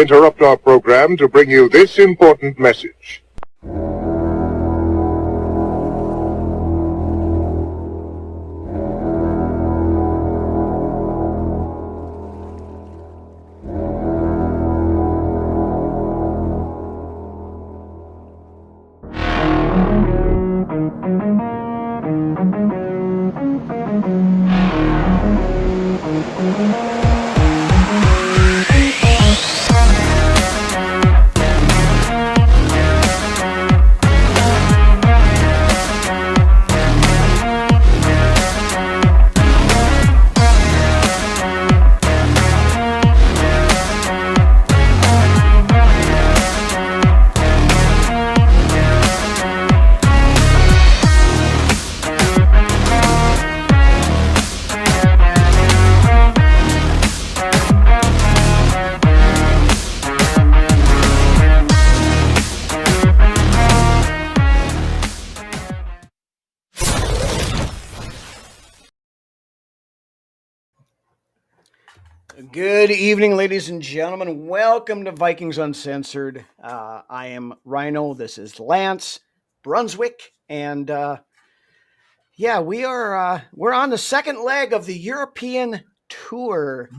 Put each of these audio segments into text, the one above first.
We interrupt our program to bring you this important message. Good evening, ladies and gentlemen. Welcome to Vikings Uncensored. I am Rhino. This is Lance Brunswick, and we're on the second leg of the European tour.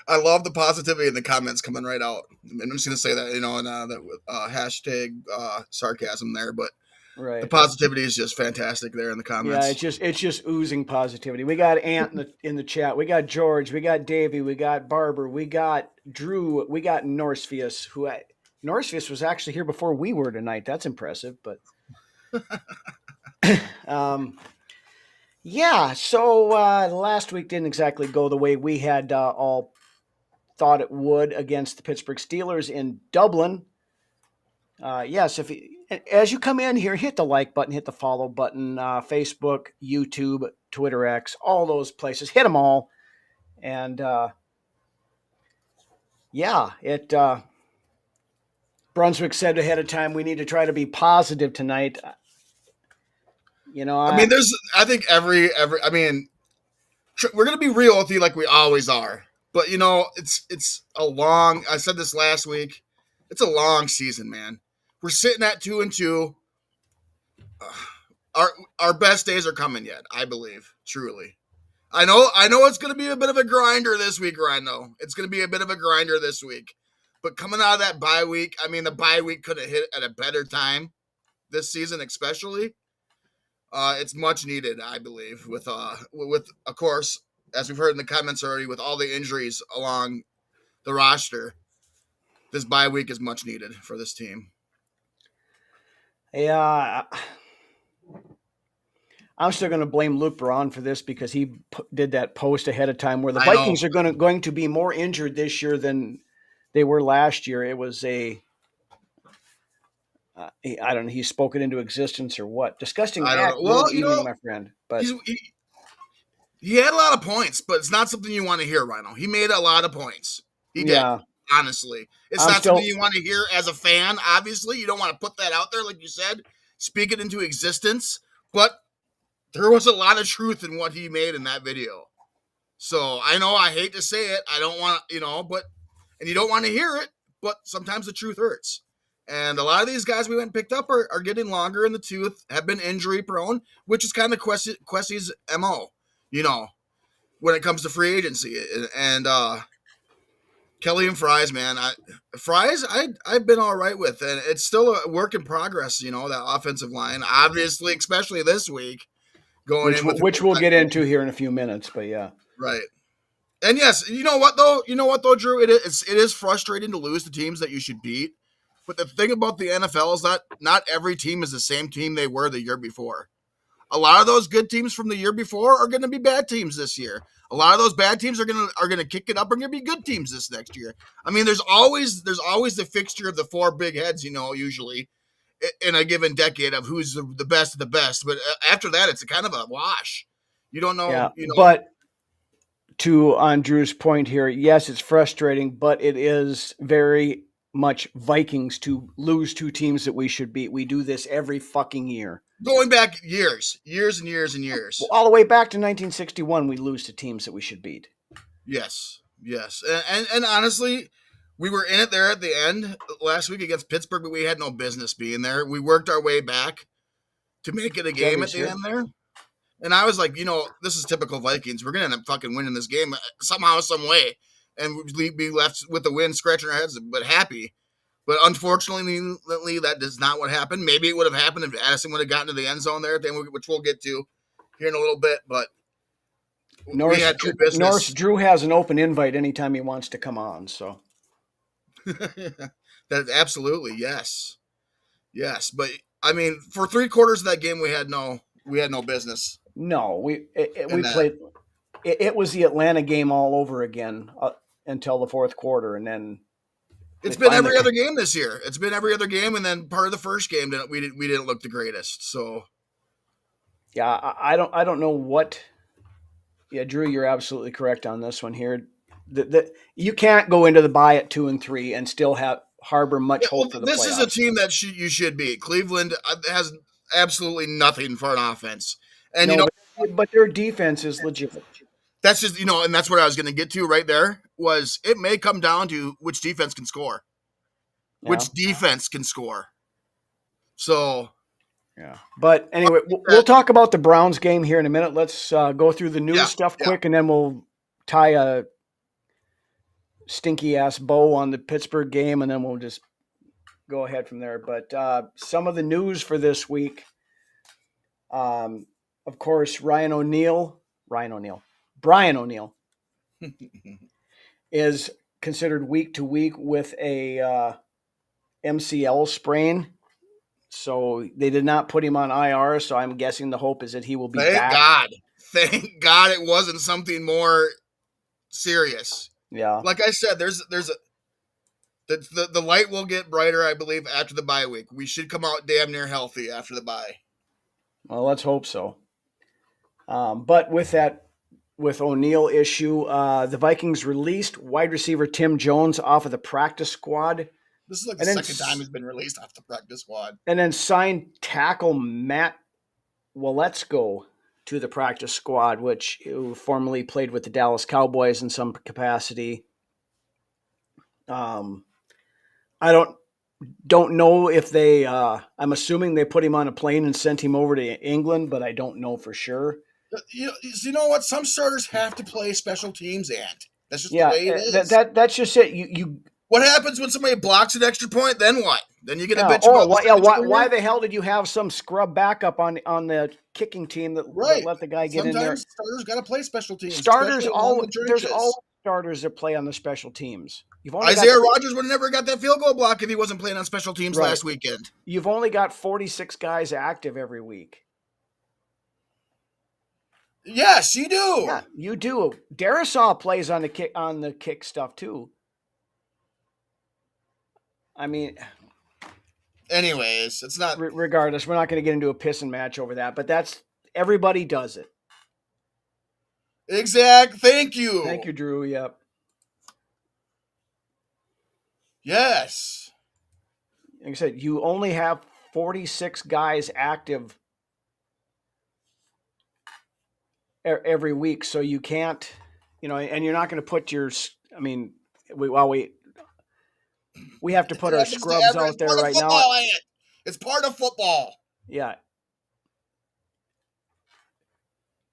I love the positivity in the comments coming right out. I'm just going to say that, and that hashtag sarcasm there, but Right. The positivity is just fantastic there in the comments. Yeah, it's just oozing positivity. We got Ant in the chat. We got George. We got Davey. We got Barber. We got Drew. We got Norsefius. Norsefius was actually here before we were tonight. That's impressive. But So last week didn't exactly go the way we had all thought it would against the Pittsburgh Steelers in Dublin. As you come in here, hit the like button, hit the follow button, Facebook, YouTube, Twitter X, all those places, hit them all. And Brunswick said ahead of time, we need to try to be positive tonight. We're going to be real with you like we always are. But, it's a long, I said this last week, it's a long season, man. We're sitting at 2-2. Our best days are coming yet, I believe, truly. I know it's going to be a bit of a grinder this week, Rhino. It's going to be a bit of a grinder this week. But coming out of that bye week, the bye week could have hit at a better time this season, especially. It's much needed, I believe, with of course, as we've heard in the comments already, with all the injuries along the roster, this bye week is much needed for this team. Yeah, I'm still going to blame Luke Braun for this because he did that post ahead of time where the Vikings are going to be more injured this year than they were last year. It was I don't know. He spoke it into existence or what? Disgusting act. Well, evening, my friend. But he had a lot of points, but it's not something you want to hear, Rhino. He made a lot of points. He did. Yeah. Honestly, it's not something you want to hear as a fan. Obviously, you don't want to put that out there, like you said, speak it into existence. But there was a lot of truth in what he made in that video. So I know I hate to say it. I don't want to, and you don't want to hear it. But sometimes the truth hurts. And a lot of these guys we went and picked up are getting longer in the tooth, have been injury prone, which is kind of Quessy's MO, when it comes to free agency. And Kelly and Fries, man. I've been all right with, and it's still a work in progress. That offensive line, obviously, especially this week, which we'll get into here in a few minutes. But yeah, right. And yes, you know what though, Drew, it is frustrating to lose the teams that you should beat. But the thing about the NFL is that not every team is the same team they were the year before. A lot of those good teams from the year before are going to be bad teams this year. A lot of those bad teams are going to kick it up and going to be good teams this next year. There's always the fixture of the four big heads, usually in a given decade of who's the best of the best. But after that, it's a kind of a wash. You don't know. Yeah, But on Drew's point here, yes, it's frustrating, but it is very much Vikings to lose two teams that we should beat. We do this every fucking year. Going back years and years and years. All the way back to 1961, we lose to teams that we should beat. Yes. And honestly, We were in it there at the end last week against Pittsburgh, but we had no business being there. We worked our way back to make it a game at the end there. And I was like, this is typical Vikings. We're going to end up fucking winning this game somehow, some way. And we'd be left with the win, scratching our heads, but happy. But unfortunately, that is not what happened. Maybe it would have happened if Addison would have gotten to the end zone there, which we'll get to here in a little bit. But we had no business. Drew has an open invite anytime he wants to come on. So that absolutely, yes. But I mean, for 3/4 of that game, we had no business. No, we played. It was the Atlanta game all over again until the fourth quarter, and then it's been every other game this year. It's been every other game, and then part of the first game we didn't look the greatest. So yeah, I don't know what. Yeah, Drew, you're absolutely correct on this one here. You can't go into the bye at 2-3 and still harbor much hope for the playoffs. This is a team that you should beat. Cleveland has absolutely nothing for an offense. And but their defense is legit. That's just, and that's what I was going to get to right there was it may come down to which defense can score. Yeah. Which defense can score. So, yeah. But anyway, we'll talk about the Browns game here in a minute. Let's go through the news stuff quick, and then we'll tie a stinky ass bow on the Pittsburgh game, and then we'll just go ahead from there. But some of the news for this week, of course, Brian O'Neill is considered week to week with a MCL sprain. So they did not put him on IR. So I'm guessing the hope is that he will be back. Thank God it wasn't something more serious. Yeah. Like I said, the light will get brighter, I believe, after the bye week. We should come out damn near healthy after the bye. Well, let's hope so. But with O'Neill issue, the Vikings released wide receiver Tim Jones off of the practice squad. This is like the second time he's been released off the practice squad. And then signed tackle Matt Waletzko to the practice squad, who formerly played with the Dallas Cowboys in some capacity. I don't know if they. I'm assuming they put him on a plane and sent him over to England, but I don't know for sure. You know what? Some starters have to play special teams, and that's just the way it is. That's just it. You. What happens when somebody blocks an extra point? Then what? Then you get a bitch. Why the hell did you have some scrub backup on the kicking team that let the guy get in there? Sometimes starters got to play special teams. There's all starters that play on the special teams. Isaiah Rodgers would have never got that field goal block if he wasn't playing on special teams last weekend. You've only got 46 guys active every week. Yes, you do. Yeah, you do. Darisaw plays on the kick stuff too. I mean, anyways, it's not. Regardless, we're not going to get into a pissing match over that. But everybody does it. Exact. Thank you, Drew. Yep. Yes. Like I said, you only have 46 guys active every week, so you can't, and you're not going to put your. I mean, we have to put our scrubs out there right now. It's part of football. Yeah.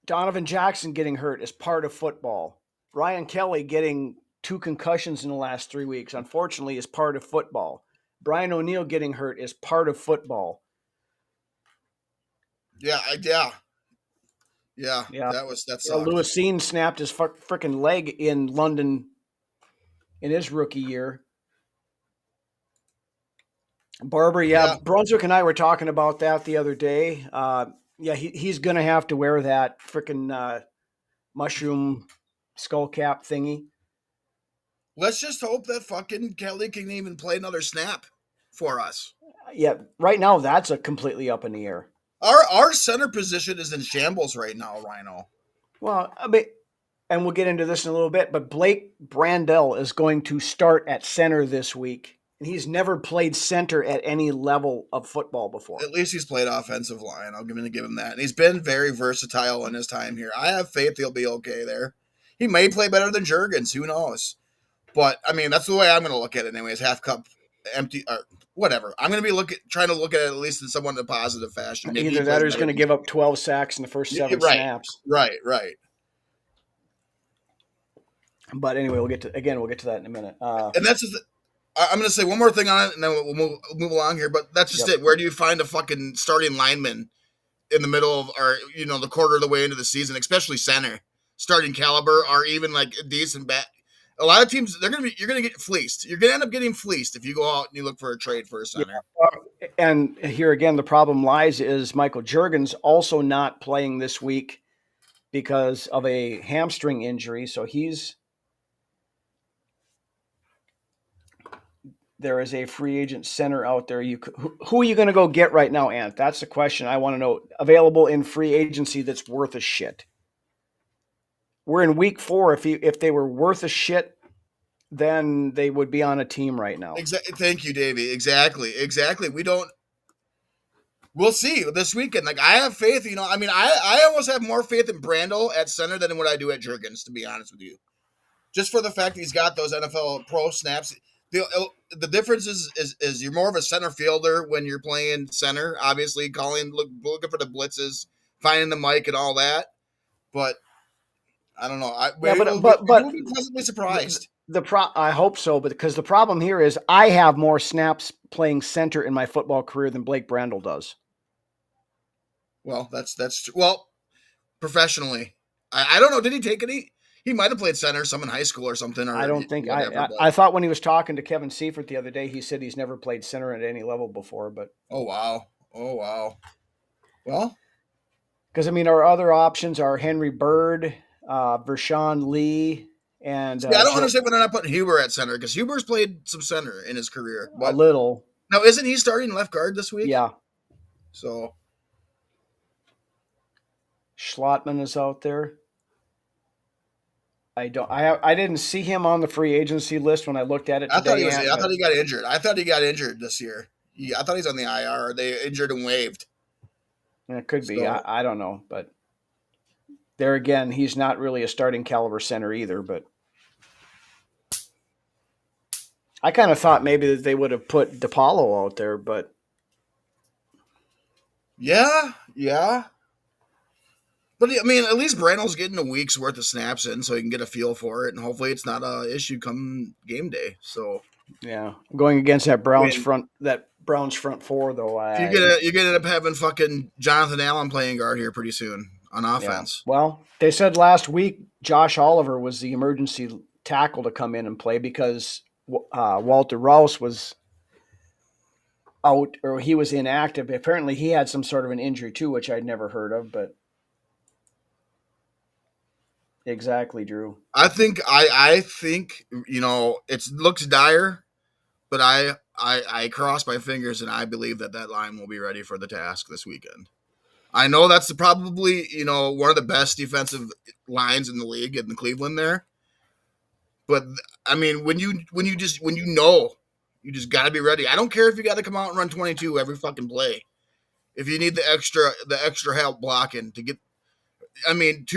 Donovan Jackson getting hurt is part of football. Ryan Kelly getting 2 concussions in the last 3 weeks, unfortunately, is part of football. Brian O'Neill getting hurt is part of football. Yeah. That sucked. Lewis Seen snapped his freaking leg in London in his rookie year. Barber, Brunswick and I were talking about that the other day. He's going to have to wear that freaking mushroom skull cap thingy. Let's just hope that fucking Kelly can even play another snap for us. Yeah, right now that's a completely up in the air. Our center position is in shambles right now, Rhino. Well, I mean, and we'll get into this in a little bit, but Blake Brandel is going to start at center this week. And he's never played center at any level of football before. At least he's played offensive line. I'm going to give him that. And he's been very versatile in his time here. I have faith he'll be okay there. He may play better than Juergens. Who knows? But I mean, that's the way I'm going to look at it, anyways. Half cup empty, or whatever. I'm going to be trying to look at it at least in somewhat a positive fashion. Maybe either that or he's going to give up 12 sacks in the first 7 snaps. Right. But anyway, we'll get to that in a minute. And that's just, I'm going to say one more thing on it, and then we'll move along here. But that's just it. Where do you find a fucking starting lineman in the middle of, or the quarter of the way into the season, especially center, starting caliber, or even like a decent bat? A lot of teams, you're going to get fleeced. You're going to end up getting fleeced if you go out and you look for a trade for a center. Yeah. And here again, the problem lies is Michael Juergens also not playing this week because of a hamstring injury. So there is a free agent center out there. Who are you going to go get right now, Ant? That's the question I want to know. Available in free agency that's worth a shit. We're in week 4. If they were worth a shit, then they would be on a team right now. Thank you, Davey. Exactly. We'll see this weekend. Like, I have faith. I almost have more faith in Brandel at center than what I do at Juergens, to be honest with you. Just for the fact that he's got those NFL pro snaps. The difference is you're more of a center fielder when you're playing center. Obviously, looking for the blitzes, finding the mic, and all that. But I don't know. We'll be pleasantly surprised. I hope so, but because the problem here is I have more snaps playing center in my football career than Blake Brandel does. Well, that's true. Well, professionally, I don't know. Did he take any? He might have played center some in high school or something. Or I don't think. I thought when he was talking to Kevin Seifert the other day, he said he's never played center at any level before. But oh wow. Well, because our other options are Henry Bird, Vershawn Lee, and I don't understand why they're not putting Huber at center, because Huber's played some center in his career. A little. Now, isn't he starting left guard this week? Yeah. So Schlottman is out there. I didn't see him on the free agency list when I looked at it today. I thought he got injured. I thought he got injured this year. I thought he's on the IR. They injured and waived. It could be. I don't know, but there again, he's not really a starting caliber center either. But I kind of thought maybe that they would have put DePaulo out there, but yeah. But at least Brandel's getting a week's worth of snaps in, so he can get a feel for it, and hopefully it's not an issue come game day. So yeah, going against that Browns front four though. You're gonna end up having fucking Jonathan Allen playing guard here pretty soon on offense. Yeah. Well, they said last week Josh Oliver was the emergency tackle to come in and play because Walter Rouse was out, or he was inactive. Apparently, he had some sort of an injury too, which I'd never heard of, but. Exactly, Drew. I think it looks dire, but I cross my fingers and I believe that line will be ready for the task this weekend. I know that's probably one of the best defensive lines in the league in Cleveland there, but when you just got to be ready. I don't care if you got to come out and run 22 every fucking play. If you need the extra help blocking to get. 2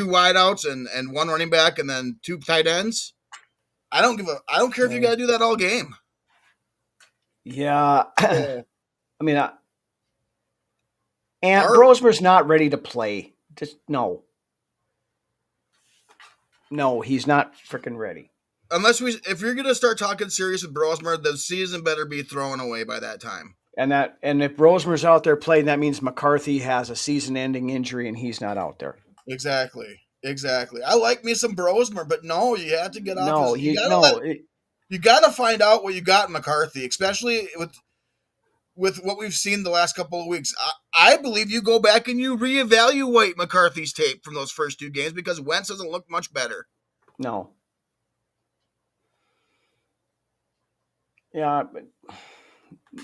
wideouts and 1 running back and then 2 tight ends. I don't care if you got to do that all game. Yeah. And Brosmer's not ready to play. Just no. No, he's not freaking ready. If you're going to start talking serious with Brosmer, the season better be thrown away by that time. And if Brosmer's out there playing, that means McCarthy has a season-ending injury and he's not out there. Exactly. I like me some Brosmer, but no, you have to get off. You got to find out what you got in McCarthy, especially with what we've seen the last couple of weeks. I believe you go back and you reevaluate McCarthy's tape from those first 2 games because Wentz doesn't look much better. No. Yeah, but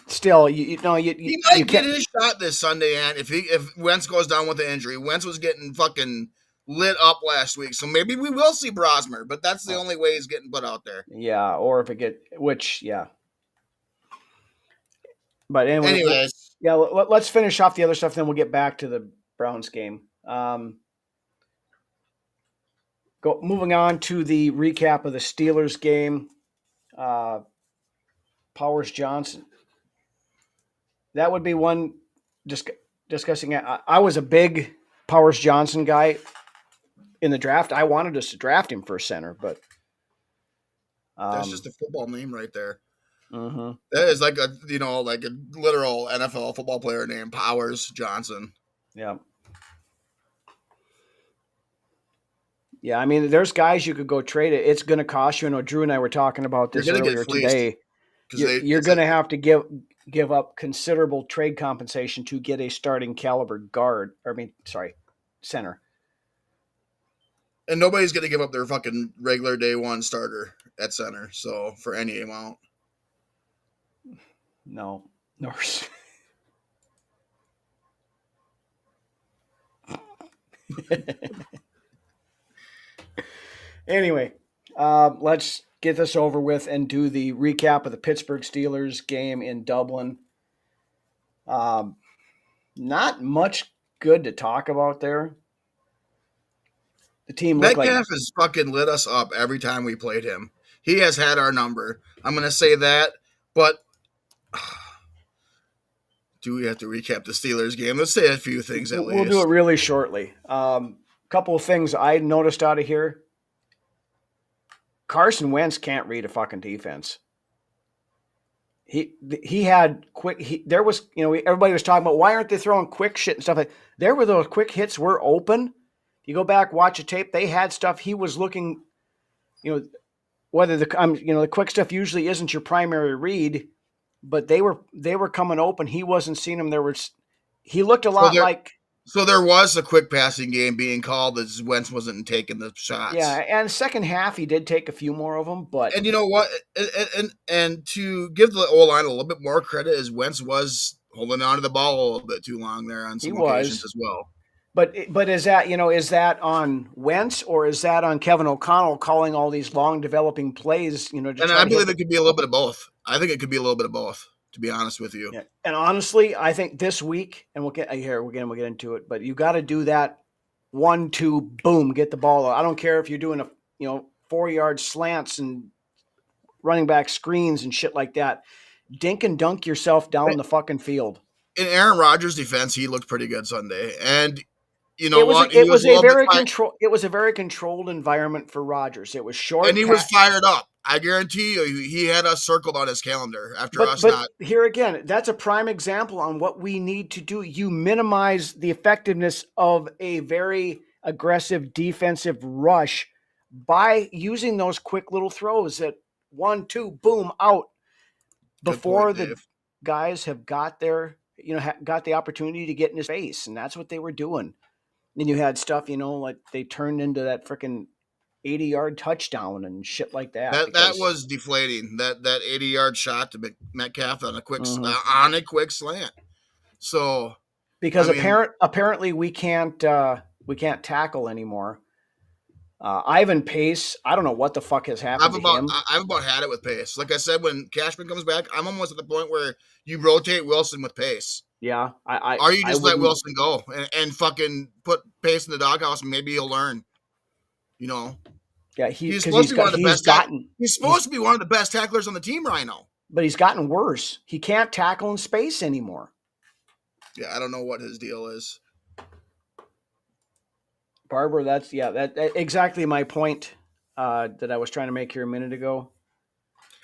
still, he might get his shot this Sunday, and if Wentz goes down with the injury, Wentz was getting fucking lit up last week, so maybe we will see Brosmer, but that's the only way he's getting put out there. Yeah, or if yeah. But anyways, let's finish off the other stuff, then we'll get back to the Browns game. Moving on to the recap of the Steelers game. Powers Johnson. That would be one discussing. I was a big Powers Johnson guy in the draft. I wanted us to draft him for center, but that's just a football name right there. Mm-hmm. That is like a literal NFL football player name, Powers Johnson. Yeah. Yeah, I mean, there's guys you could go trade it. It's going to cost you. I know Drew and I were talking about this earlier today. You're going to have to give up considerable trade compensation to get a starting caliber center. And nobody's going to give up their fucking regular day one starter at center. So for any amount. No. Norse. Anyway, let's get this over with and do the recap of the Pittsburgh Steelers game in Dublin. Not much good to talk about there. The team looked Metcalf has fucking lit us up every time we played him. He has had our number. I'm going to say that, but do we have to recap the Steelers game? Let's say a few things at least. We'll do it really shortly. Couple of things I noticed out of here. Carson Wentz can't read a fucking defense. He had quick. There was, everybody was talking about why aren't they throwing quick shit and stuff like. There were those quick hits were open. You go back, watch a tape. They had stuff. He was looking, whether the quick stuff usually isn't your primary read, but they were coming open. He wasn't seeing them. He looked a lot like. So there was a quick passing game being called as Wentz wasn't taking the shots. Yeah, and second half he did take a few more of them, but and you know what? And to give the O-line a little bit more credit, is Wentz was holding on to the ball a little bit too long there on some occasions as well. But is that on Wentz or is that on Kevin O'Connell calling all these long developing plays? And I believe it could be a little bit of both. I think it could be a little bit of both, to be honest with you. Yeah. And honestly, I think this week, and we'll get into it, but you got to do that 1-2, boom, get the ball out. I don't care if you're doing 4-yard slants and running back screens and shit like that. Dink and dunk yourself down the fucking field. In Aaron Rodgers' defense, he looked pretty good Sunday, and it was a very controlled environment for Rodgers. It was short, and he was fired up. I guarantee you, he had us circled on his calendar after us not. Here again, that's a prime example on what we need to do. You minimize the effectiveness of a very aggressive defensive rush by using those quick little throws that 1-2, boom, out before the guys have got got the opportunity to get in his face, and that's what they were doing. Then you had stuff, like they turned into that freaking 80-yard touchdown and shit like that. That was deflating. That 80-yard shot to Metcalf on a quick slant. So because apparently we can't tackle anymore. Ivan Pace, I don't know what the fuck has happened to him. I've about had it with Pace. Like I said, when Cashman comes back, I'm almost at the point where you rotate Wilson with Pace. Yeah, or you just let Wilson go and fucking put Pace in the doghouse and maybe he'll learn. Yeah, he's supposed to be one of the best. He's supposed to be one of the best tacklers on the team right now. But he's gotten worse. He can't tackle in space anymore. Yeah, I don't know what his deal is. Barbara, that's exactly my point that I was trying to make here a minute ago.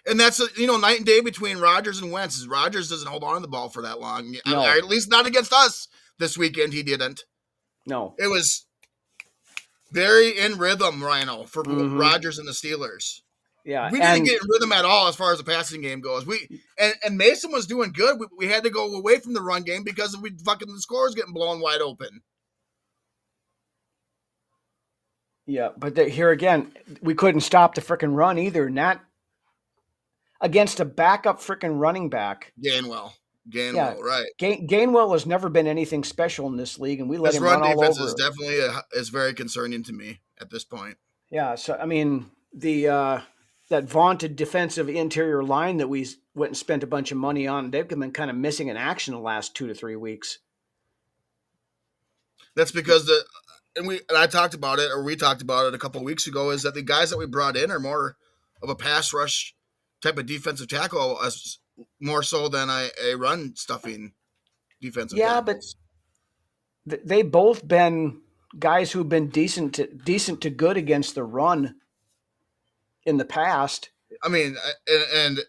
And that's night and day between Rodgers and Wentz. Rodgers doesn't hold on to the ball for that long, or at least not against us this weekend. He didn't. No, it was very in rhythm, Rhino, for Rodgers and the Steelers. Yeah, we didn't get in rhythm at all as far as the passing game goes. And Mason was doing good. We had to go away from the run game because the score was getting blown wide open. Yeah, but here again, we couldn't stop the frickin' run either. Not against a backup frickin' running back. Gainwell, right. Gainwell has never been anything special in this league, and we let him run all over. His run defense is definitely is very concerning to me at this point. Yeah, so I mean that vaunted defensive interior line that we went and spent a bunch of money on, they've been kind of missing in action the last 2 to 3 weeks. That's because we talked about it a couple of weeks ago, is that the guys that we brought in are more of a pass rush type of defensive tackle, as more so than a run stuffing defensive tackle. But they both been guys who've been decent to good against the run in the past. I mean, and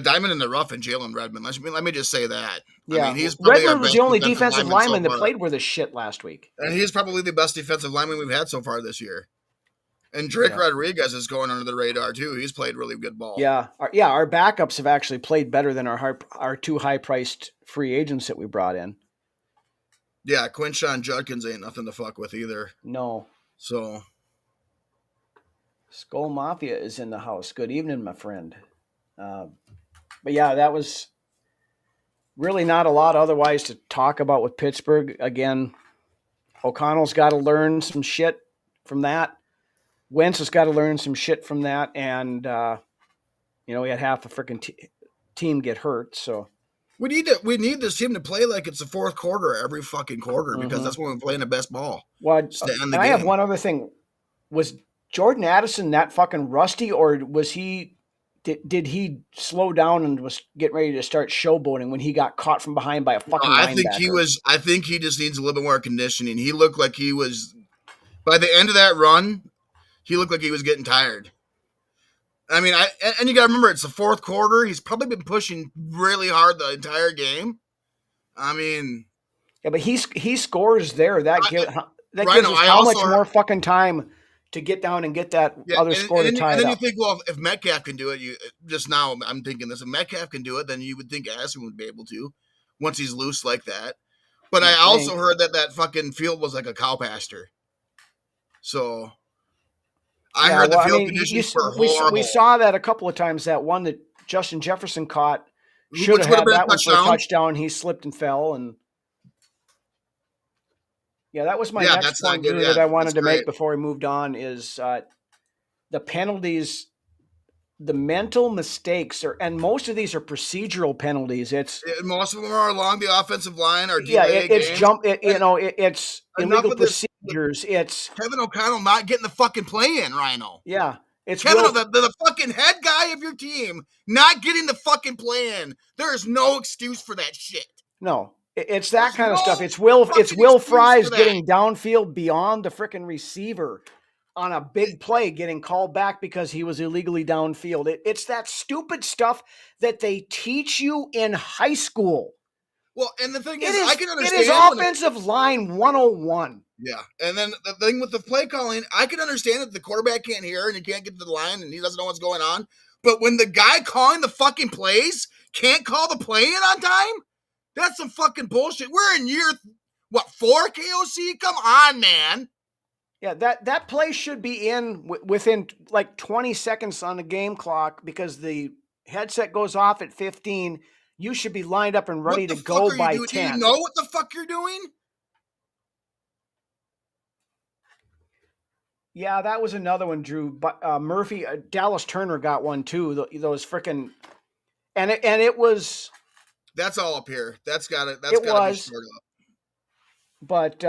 diamond in the rough and Jalen Redmond. Let me just say that. Yeah, I mean, he's Redmond was the only defensive lineman that played worth a shit last week, and he's probably the best defensive lineman we've had so far this year. And Drake Rodriguez is going under the radar too. He's played really good ball. Yeah, our backups have actually played better than our two high-priced free agents that we brought in. Yeah, Quinshawn Judkins ain't nothing to fuck with either. No. So, Skull Mafia is in the house. Good evening, my friend. But yeah, that was really not a lot otherwise to talk about with Pittsburgh. Again, O'Connell's got to learn some shit from that. Wentz has got to learn some shit from that. And, we had half the freaking team get hurt. So we need this team to play like it's the fourth quarter every fucking quarter, because that's when we're playing the best ball. Well, I have one other thing. Was Jordan Addison that fucking rusty, or was he? Did he slow down and was getting ready to start showboating when he got caught from behind by a fucking linebacker? I think he just needs a little bit more conditioning. He looked like he was, by the end of that run, he looked like he was getting tired. I mean, and you got to remember, it's the fourth quarter. He's probably been pushing really hard the entire game. I mean, yeah, but he scores there. That gives us how much more fucking time to get down and get that other score to tie it up. And then you think, well, if Metcalf can do it, just now I'm thinking this. If Metcalf can do it, then you would think Addison would be able to, once he's loose like that. But I also heard that fucking field was like a cow pasture. So I heard the field conditions were horrible. We saw that a couple of times. That one that Justin Jefferson caught should have had that one for a touchdown. He slipped and fell, and that was my next point that I wanted to make before we moved on. Is the penalties, the mental mistakes, and most of these are procedural penalties. Most of them are along the offensive line or it's illegal procedures. It's Kevin O'Connell not getting the fucking play in, Rhino. Yeah, it's Kevin, the fucking head guy of your team not getting the fucking play in. There is no excuse for that shit. No, it's that kind of stuff. It's Will Fries getting downfield beyond the freaking receiver on a big play, getting called back because he was illegally downfield. It's that stupid stuff that they teach you in high school. Well, and the thing is, I can understand. It is offensive line 101. Yeah, and then the thing with the play calling, I can understand that the quarterback can't hear and he can't get to the line and he doesn't know what's going on. But when the guy calling the fucking plays can't call the play in on time, that's some fucking bullshit. We're in year, 4, KOC? Come on, man. Yeah, that play should be in within like 20 seconds on the game clock, because the headset goes off at 15. You should be lined up and ready to go by 10. Do you know what the fuck you're doing? Yeah, that was another one, Drew. But Murphy, Dallas Turner got one too. Those freaking, and it was. That's all up here. That's got it. That's got to be stored up. But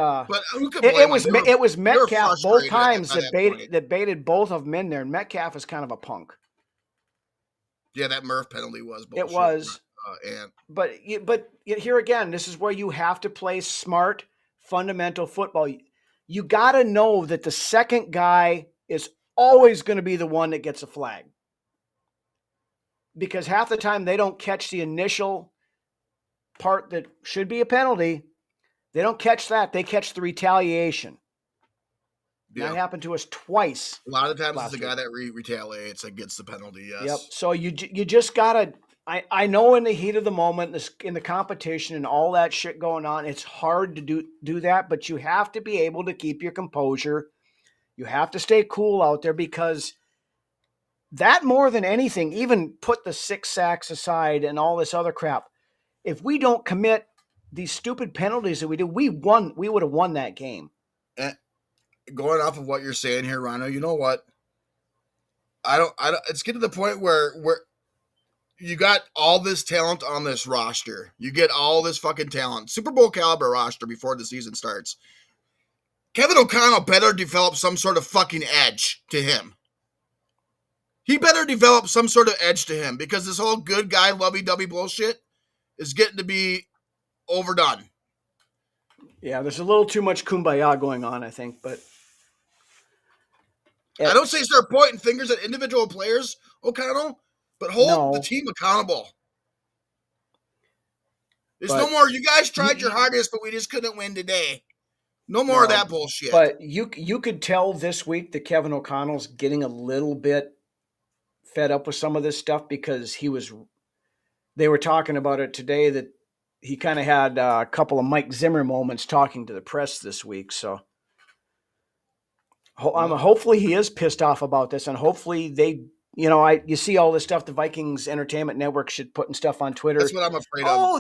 who could blame it was Metcalf both times that baited both of them in there, and Metcalf is kind of a punk. Yeah, that Murph penalty was bullshit. It was. But here again, this is where you have to play smart, fundamental football. You got to know that the second guy is always going to be the one that gets a flag, because half the time they don't catch the initial part that should be a penalty. They don't catch that. They catch the retaliation. Yeah. That happened to us twice. A lot of times it's the guy that retaliates that gets the penalty, yes. Yep. So you just got to – I know in the heat of the moment, in the competition and all that shit going on, it's hard to do that, but you have to be able to keep your composure. You have to stay cool out there, because that more than anything, even put the 6 sacks aside and all this other crap, if we don't commit these stupid penalties that we do, we would have won that game. And going off of what you're saying here, Rhino, you know what? I don't. It's getting to the point where you got all this talent on this roster. You get all this fucking talent, Super Bowl caliber roster before the season starts. Kevin O'Connell better develop some sort of fucking edge to him. He better develop some sort of edge to him because this whole good guy lovey-dovey bullshit is getting to be overdone. Yeah, there's a little too much kumbaya going on, I think, but I don't say start pointing fingers at individual players, O'Connell, but hold the team accountable. There's no more, you guys tried your hardest, but we just couldn't win today. No more of that bullshit. But you could tell this week that Kevin O'Connell's getting a little bit fed up with some of this stuff because they were talking about it today that he kind of had a couple of Mike Zimmer moments talking to the press this week. So hopefully he is pissed off about this, and hopefully they, you see all this stuff the Vikings Entertainment Network should put stuff on Twitter. That's what I'm afraid of. Oh,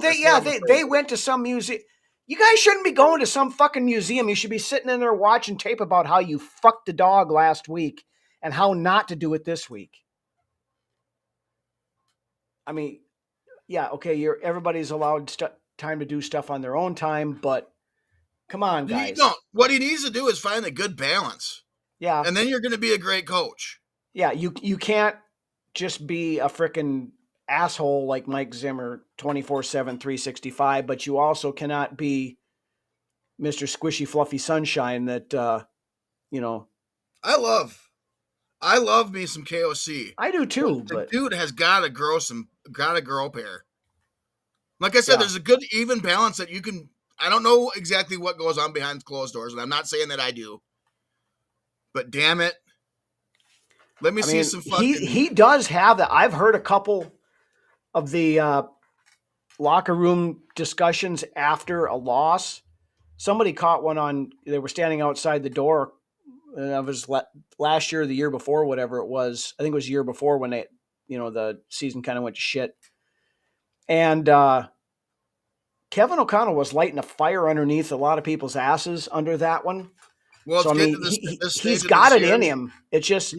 they went to some museum. You guys shouldn't be going to some fucking museum. You should be sitting in there watching tape about how you fucked the dog last week and how not to do it this week. I mean, yeah, okay, everybody's allowed time to do stuff on their own time, but come on, guys. No, what he needs to do is find a good balance. Yeah. And then you're going to be a great coach. Yeah, you can't just be a freaking asshole like Mike Zimmer 24/7, 365, but you also cannot be Mr. Squishy Fluffy Sunshine that, I love me some KOC. I do too, but the dude has got to grow a pair. Like I said, there's a good even balance that you can. I don't know exactly what goes on behind closed doors, and I'm not saying that I do. But damn it, let me see some fucking. He does have that. I've heard a couple of the locker room discussions after a loss. Somebody caught one on. They were standing outside the door. And it was last year or the year before, whatever it was. I think it was the year before when the season kind of went to shit. And Kevin O'Connell was lighting a fire underneath a lot of people's asses under that one. Well, so, he's got it in him. It's just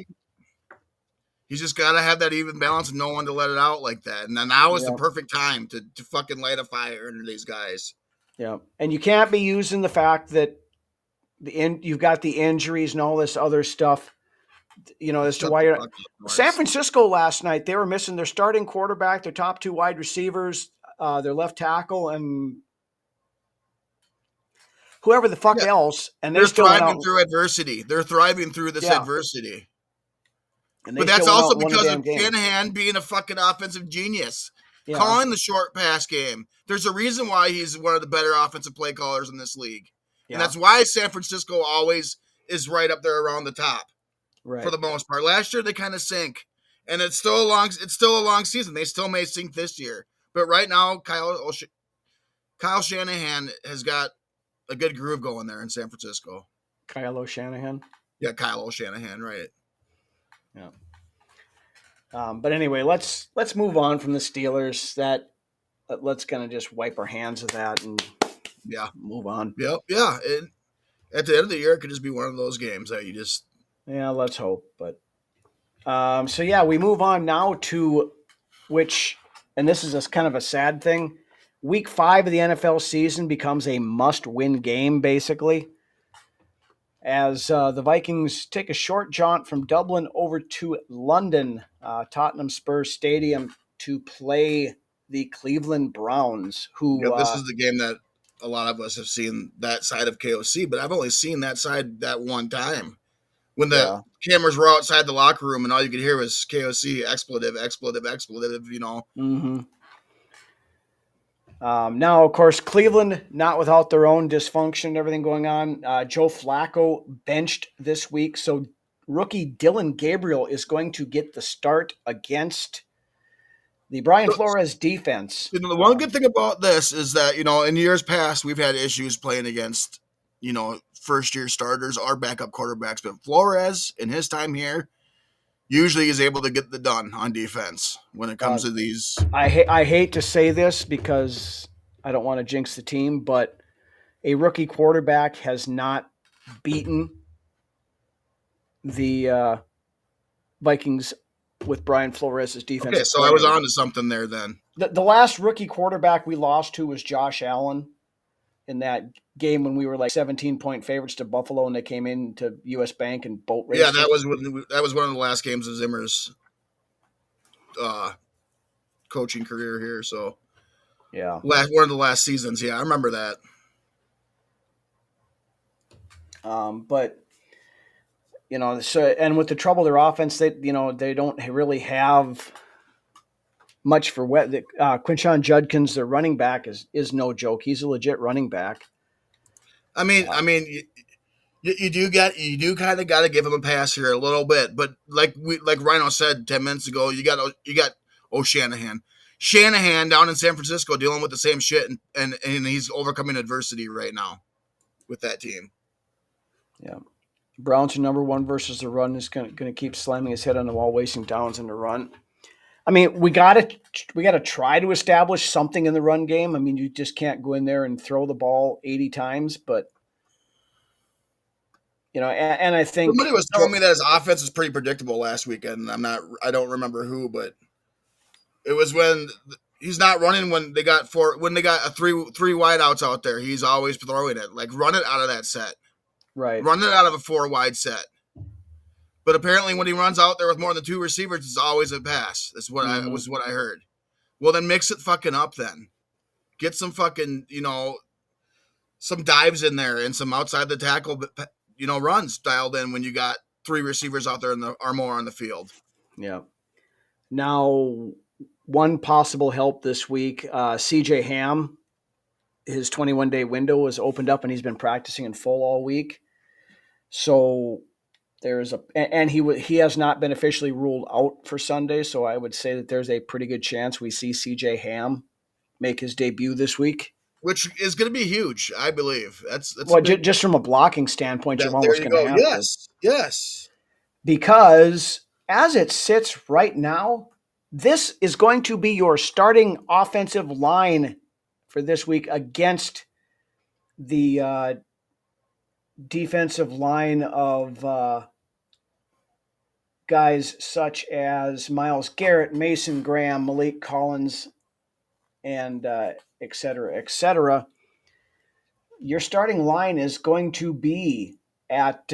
he's just got to have that even balance and know when to let it out like that. And then now is the perfect time to fucking light a fire under these guys. Yeah, and you can't be using the fact that you've got the injuries and all this other stuff, as to why you're San Francisco last night. They were missing their starting quarterback, their top two wide receivers, their left tackle, and whoever the fuck else. And they're thriving through adversity. They're thriving through this adversity. But that's also because of Shanahan being a fucking offensive genius, calling the short pass game. There's a reason why he's one of the better offensive play callers in this league. Yeah. And that's why San Francisco always is right up there around the top, for the most part. Last year they kind of sank, and it's still a long season. They still may sink this year, but right now Kyle Shanahan has got a good groove going there in San Francisco. Kyle O'Shanahan. Yeah, Kyle O'Shanahan, right? Yeah. But anyway, let's move on from the Steelers. Let's kind of just wipe our hands of that and. Yeah. Move on. Yep. Yeah. And at the end of the year, it could just be one of those games that you just. Yeah, let's hope. But we move on now to and this is kind of a sad thing. Week 5 of the NFL season becomes a must-win game, basically, as the Vikings take a short jaunt from Dublin over to London, Tottenham Spurs Stadium, to play the Cleveland Browns, who. Yep, this is the game that. A lot of us have seen that side of KOC, but I've only seen that side that one time when the cameras were outside the locker room and all you could hear was KOC expletive, Mm-hmm. Now, of course, Cleveland, not without their own dysfunction and everything going on. Joe Flacco benched this week, so rookie Dylan Gabriel is going to get the start against the Brian Flores defense. The one good thing about this is that, in years past, we've had issues playing against, first-year starters or backup quarterbacks. But Flores, in his time here, usually is able to get the done on defense when it comes to these. I hate to say this because I don't want to jinx the team, but a rookie quarterback has not beaten the Vikings with Brian Flores' defense. Okay, so I was on to something there then. The last rookie quarterback we lost to was Josh Allen in that game when we were like 17-point favorites to Buffalo and they came into US Bank and boat raced. Yeah, that was one of the last games of Zimmer's coaching career here. So yeah, one of the last seasons. Yeah, I remember that. But so and with the trouble their offense, they don't really have much for what Quinshon Judkins, their running back, is no joke. He's a legit running back. I mean, you do kind of got to give him a pass here a little bit, but like Rhino said 10 minutes ago, you got Shanahan down in San Francisco dealing with the same shit, and he's overcoming adversity right now with that team. Yeah, Browns are number one versus the run. Is going to keep slamming his head on the wall, wasting downs in the run. I mean, we got to try to establish something in the run game. I mean, you just can't go in there and throw the ball 80 times, but and I think somebody was telling me that his offense was pretty predictable last weekend. I don't remember who, but it was when he's not running when they got a three wideouts out there. He's always throwing it. Like, run it out of that set. Right. Run it out of a 4 wide set. But apparently when he runs out there with more than 2 receivers, it's always a pass. That's what I heard. Well, then mix it fucking up then. Get some fucking, some dives in there and some outside the tackle, runs dialed in when you got 3 receivers out there or more on the field. Yeah. Now, one possible help this week, CJ Ham, his 21-day window was opened up and he's been practicing in full all week. So he has not been officially ruled out for Sunday. So I would say that there's a pretty good chance we see CJ Ham make his debut this week. Which is going to be huge, I believe. That's just from a blocking standpoint, you're almost going to have to. Yes. Because as it sits right now, this is going to be your starting offensive line for this week against the defensive line of guys such as Myles Garrett, Mason Graham, Malik Collins, and et cetera, et cetera. Your starting line is going to be at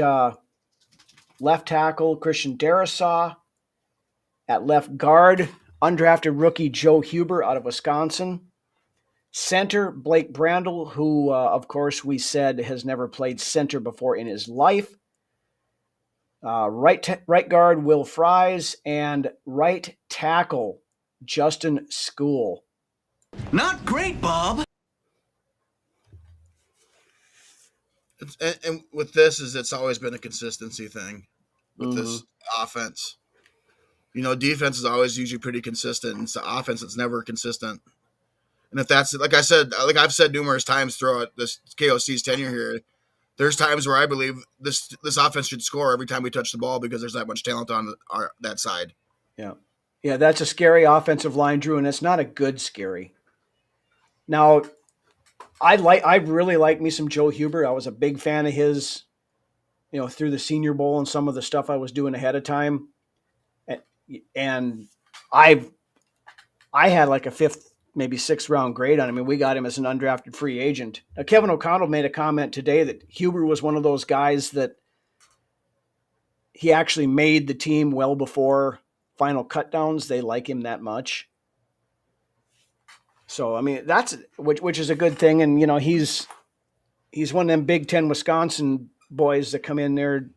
left tackle, Christian Darrisaw. At left guard, undrafted rookie Joe Huber out of Wisconsin. Center, Blake Brandel, who, of course, we said has never played center before in his life. Right guard, Will Fries. And right tackle, Justin School. Not great, Bob. And with this, it's always been a consistency thing with this offense. Defense is always usually pretty consistent. It's the offense that's never consistent. And if that's, like I've said numerous times throughout this KOC's tenure here, there's times where I believe this offense should score every time we touch the ball because there's that much talent on that side. Yeah. Yeah, that's a scary offensive line, Drew, and it's not a good scary. Now, I really like me some Joe Huber. I was a big fan of his, through the Senior Bowl and some of the stuff I was doing ahead of time. And I had like a 5th, maybe 6th round grade on him. I mean, we got him as an undrafted free agent. Now, Kevin O'Connell made a comment today that Huber was one of those guys that he actually made the team well before final cutdowns. They like him that much. So, I mean, that's which is a good thing. And, he's one of them Big Ten Wisconsin boys that come in there.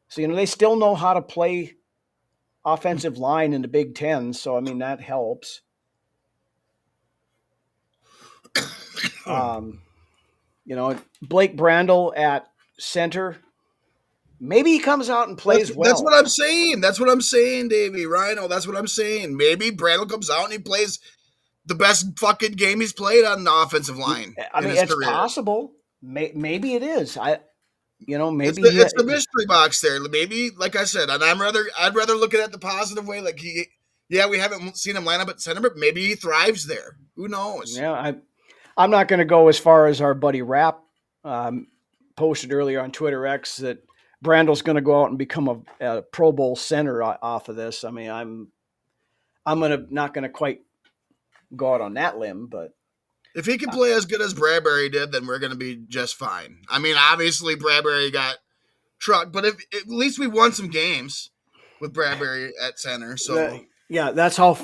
So, they still know how to play offensive line in the Big Ten. So, I mean, that helps. Blake Brandel at center. Maybe he comes out and plays well. That's what I'm saying, Davey. Rhino, that's what I'm saying. Maybe Brandel comes out and he plays the best fucking game he's played on the offensive line. I mean, it's possible. Maybe it is. Maybe it's the mystery box there. Maybe, like I said, and I'd rather look at it the positive way. Like we haven't seen him line up at center, but maybe he thrives there. Who knows? Yeah, I'm not going to go as far as our buddy Rapp posted earlier on Twitter X that Brandel's going to go out and become a Pro Bowl center off of this. I mean, I'm not going to quite go out on that limb, but if he can play as good as Bradbury did, then we're going to be just fine. I mean, obviously Bradbury got trucked, but at least we won some games with Bradbury at center. So Yeah, that's how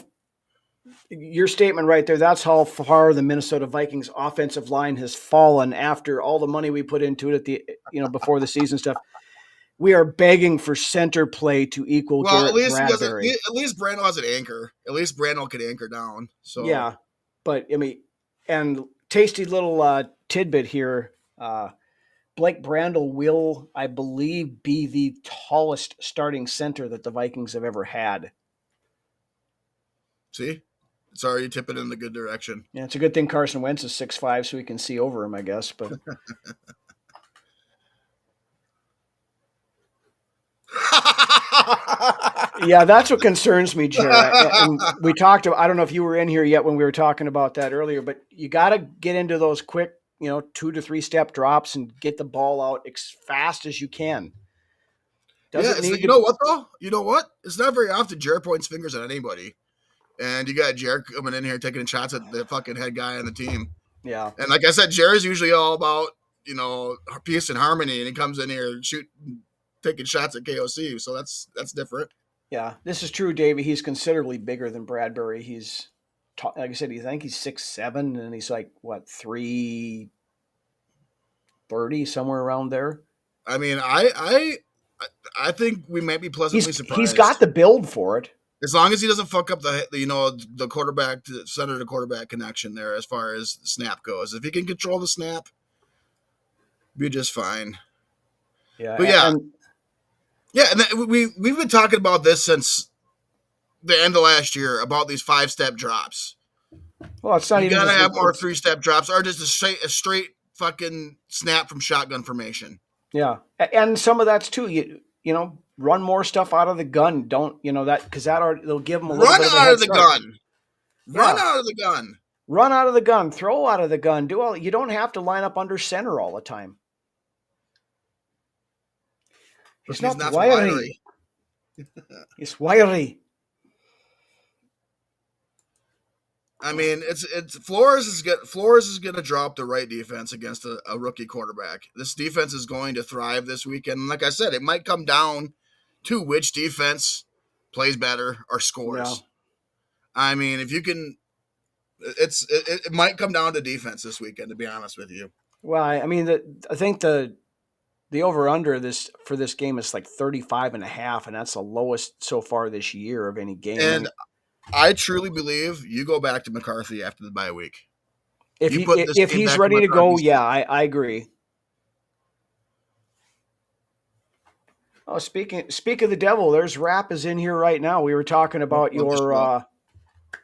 your statement right there. That's how far the Minnesota Vikings offensive line has fallen after all the money we put into it at the before the season stuff. We are begging for center play to equal Well, at Garrett least he doesn't. Bradbury. At least Brandel has an anchor. At least Brandel could anchor down. So Yeah, but I mean, and tasty little tidbit here. Blake Brandel will, I believe, be the tallest starting center that the Vikings have ever had. see, it's already tipping in the good direction. Yeah, it's a good thing Carson Wentz is 6'5", so we can see over him, I guess. But yeah, that's what concerns me, Jared. And we talked about, I don't know if you were in here yet when we were talking about that earlier, but you got to get into those quick, 2 to 3 step drops and get the ball out as fast as you can. You know what, though? You know what? It's not very often Jared points fingers at anybody. And you got Jared coming in here taking shots at the fucking head guy on the team. Yeah. And like I said, Jared's usually all about, peace and harmony, and he comes in here taking shots at KOC. So that's different. Yeah, this is true, Davey. He's considerably bigger than Bradbury. He's, like I said, I think he's 6'7", and he's like, what, 330, somewhere around there? I mean, I think we might be pleasantly surprised. He's got the build for it. As long as he doesn't fuck up the quarterback to center to quarterback connection there as far as the snap goes. If he can control the snap, be just fine. Yeah. But and we've been talking about this since the end of last year about these 5-step drops. Well, it's not you even. You gotta have more 3-step drops or just a straight fucking snap from shotgun formation. Yeah, and some of that's too. You run more stuff out of the gun. Don't that because they'll give them a little bit of a head start. Run out of the gun. Run out of the gun. Throw out of the gun. You don't have to line up under center all the time. He's not wiry. He's wiry. I mean, it's Flores is going to drop the right defense against a rookie quarterback. This defense is going to thrive this weekend. And like I said, it might come down to which defense plays better or scores. Yeah. I mean, if you can, it might come down to defense this weekend, to be honest with you. Well, I mean, I think the over-under for this game is like 35.5, and that's the lowest so far this year of any game. And I truly believe you go back to McCarthy after the bye week. If he's ready to go, yeah, I agree. Oh, speak of the devil, there's Rapp is in here right now. We were talking about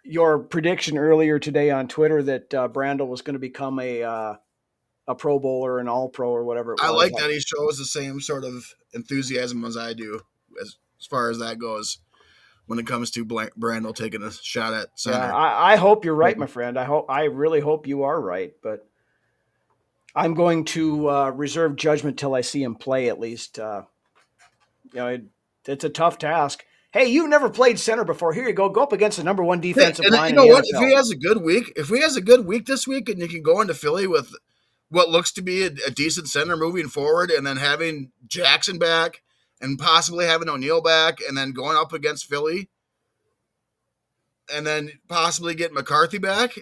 your prediction earlier today on Twitter that Brandel was going to become a Pro Bowler, an All-Pro, or whatever it was. I like that he shows the same sort of enthusiasm as I do as far as that goes when it comes to Brandel taking a shot at center. Yeah, I hope you're right, my friend. I really hope you are right, but I'm going to reserve judgment till I see him play at least. It's a tough task. Hey, you've never played center before. Here you go. Go up against the number one defensive line. You know what? If he has a good week this week, and you can go into Philly with what looks to be a decent center moving forward, and then having Jackson back, and possibly having O'Neal back, and then going up against Philly, and then possibly get McCarthy back.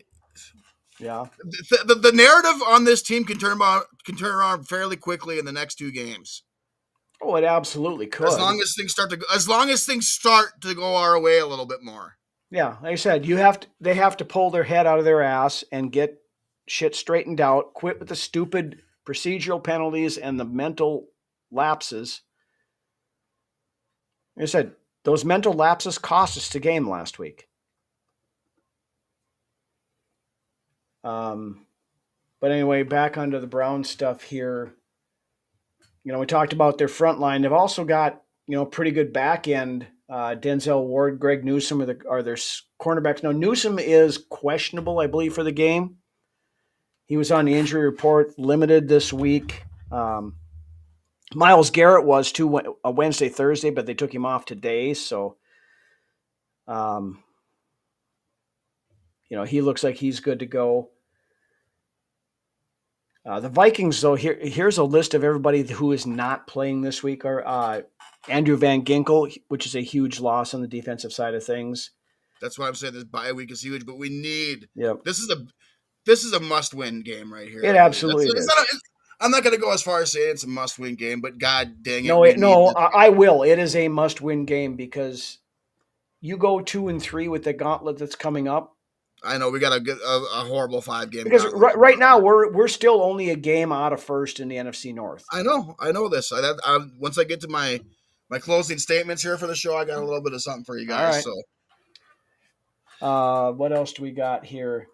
Yeah, the narrative on this team can turn around fairly quickly in the next 2 games. Oh, it absolutely could. As long as things start to go our way a little bit more. Yeah, like I said, they have to pull their head out of their ass and get shit straightened out. Quit with the stupid procedural penalties and the mental lapses. Like I said, those mental lapses cost us the game last week. But anyway, back onto the Brown stuff here. We talked about their front line. They've also got, pretty good back end. Denzel Ward, Greg Newsome are their cornerbacks. Now, Newsome is questionable, I believe, for the game. He was on the injury report, limited this week. Myles Garrett was too Wednesday, Thursday, but they took him off today. So, he looks like he's good to go. The Vikings, though, here's a list of everybody who is not playing this week. Are Andrew Van Ginkel, which is a huge loss on the defensive side of things. That's why I'm saying this bye week is huge, but we need. Yep. This is a must-win game right here. It absolutely is. I'm not going to go as far as saying it's a must-win game, but God dang it. I will. It is a must-win game because you go 2-3 with the gauntlet that's coming up. I know we got a horrible 5-game because right now we're still only a game out of first in the NFC North. I know this. Once I get to my closing statements here for the show, I got a little bit of something for you guys. All right. What else do we got here?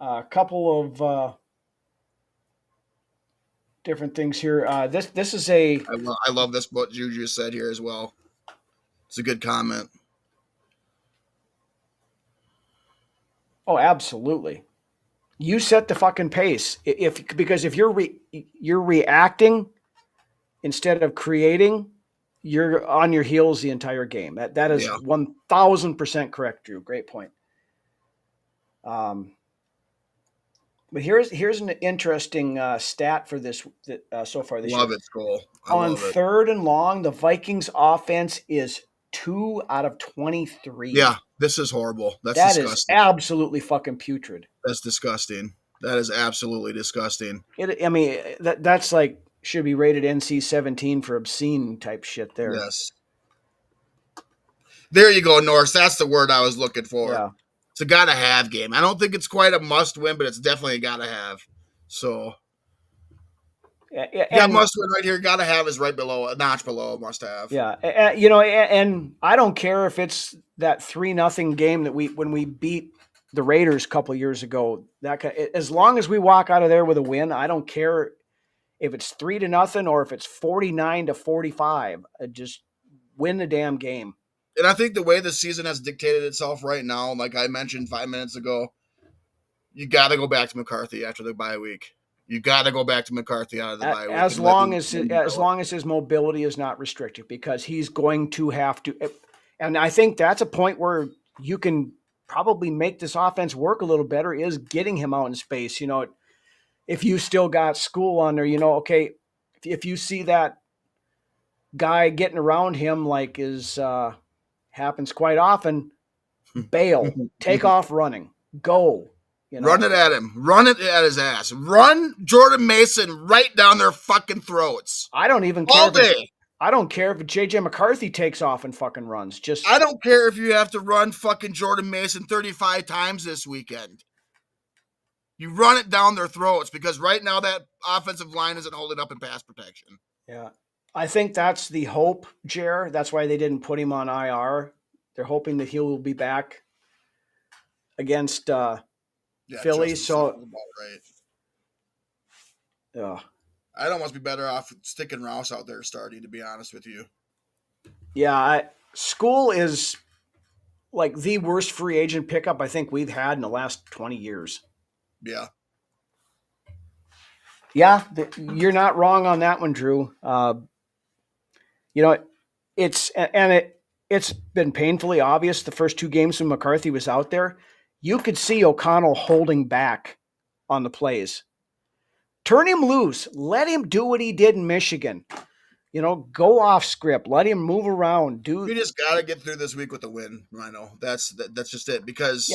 A couple of different things here. This is a. I love this what Juju said here as well. It's a good comment. Oh, absolutely. You set the fucking pace. Because if you're reacting instead of creating, you're on your heels the entire game. That is 1,000% correct, Drew. Great point. But here's an interesting stat for this so far this year. Love it, Cole. On third and long, the Vikings offense is 2 out of 23. Yeah, this is horrible. That disgusting. Is absolutely fucking putrid. That's disgusting. That is absolutely disgusting. That's like should be rated NC-17 for obscene type shit there. Yes. There you go, Norris. That's the word I was looking for. Yeah. It's a gotta-have game. I don't think it's quite a must-win, but it's definitely a gotta-have. So, must-win right here. Gotta-have is right below, a notch below must-have. Yeah, and I don't care if it's that 3-0 game that when we beat the Raiders a couple of years ago. As long as we walk out of there with a win, I don't care if it's 3-0 or if it's 49-45. Just win the damn game. And I think the way the season has dictated itself right now, like I mentioned 5 minutes ago, you got to go back to McCarthy after the bye week. You got to go back to McCarthy out of the bye week. As long as his mobility is not restricted, because he's going to have to. And I think that's a point where you can probably make this offense work a little better, is getting him out in space. If you still got school on there, okay, if you see that guy getting around him like happens quite often, bail, take off running, go. Run it at him. Run it at his ass. Run Jordan Mason right down their fucking throats. I don't even care. All day. I don't care if JJ McCarthy takes off and fucking runs. I don't care if you have to run fucking Jordan Mason 35 times this weekend. You run it down their throats, because right now that offensive line isn't holding up in pass protection. Yeah. I think that's the hope, Jer. That's why they didn't put him on IR. They're hoping that he will be back against Philly. So, right. Yeah. I'd almost be better off sticking Rouse out there starting, to be honest with you. Yeah, School is like the worst free agent pickup I think we've had in the last 20 years. Yeah. Yeah, you're not wrong on that one, Drew. It's been painfully obvious the first 2 games when McCarthy was out there. You could see O'Connell holding back on the plays. Turn him loose. Let him do what he did in Michigan. Go off script. Let him move around. We just got to get through this week with a win, Rhino. That's just it. Because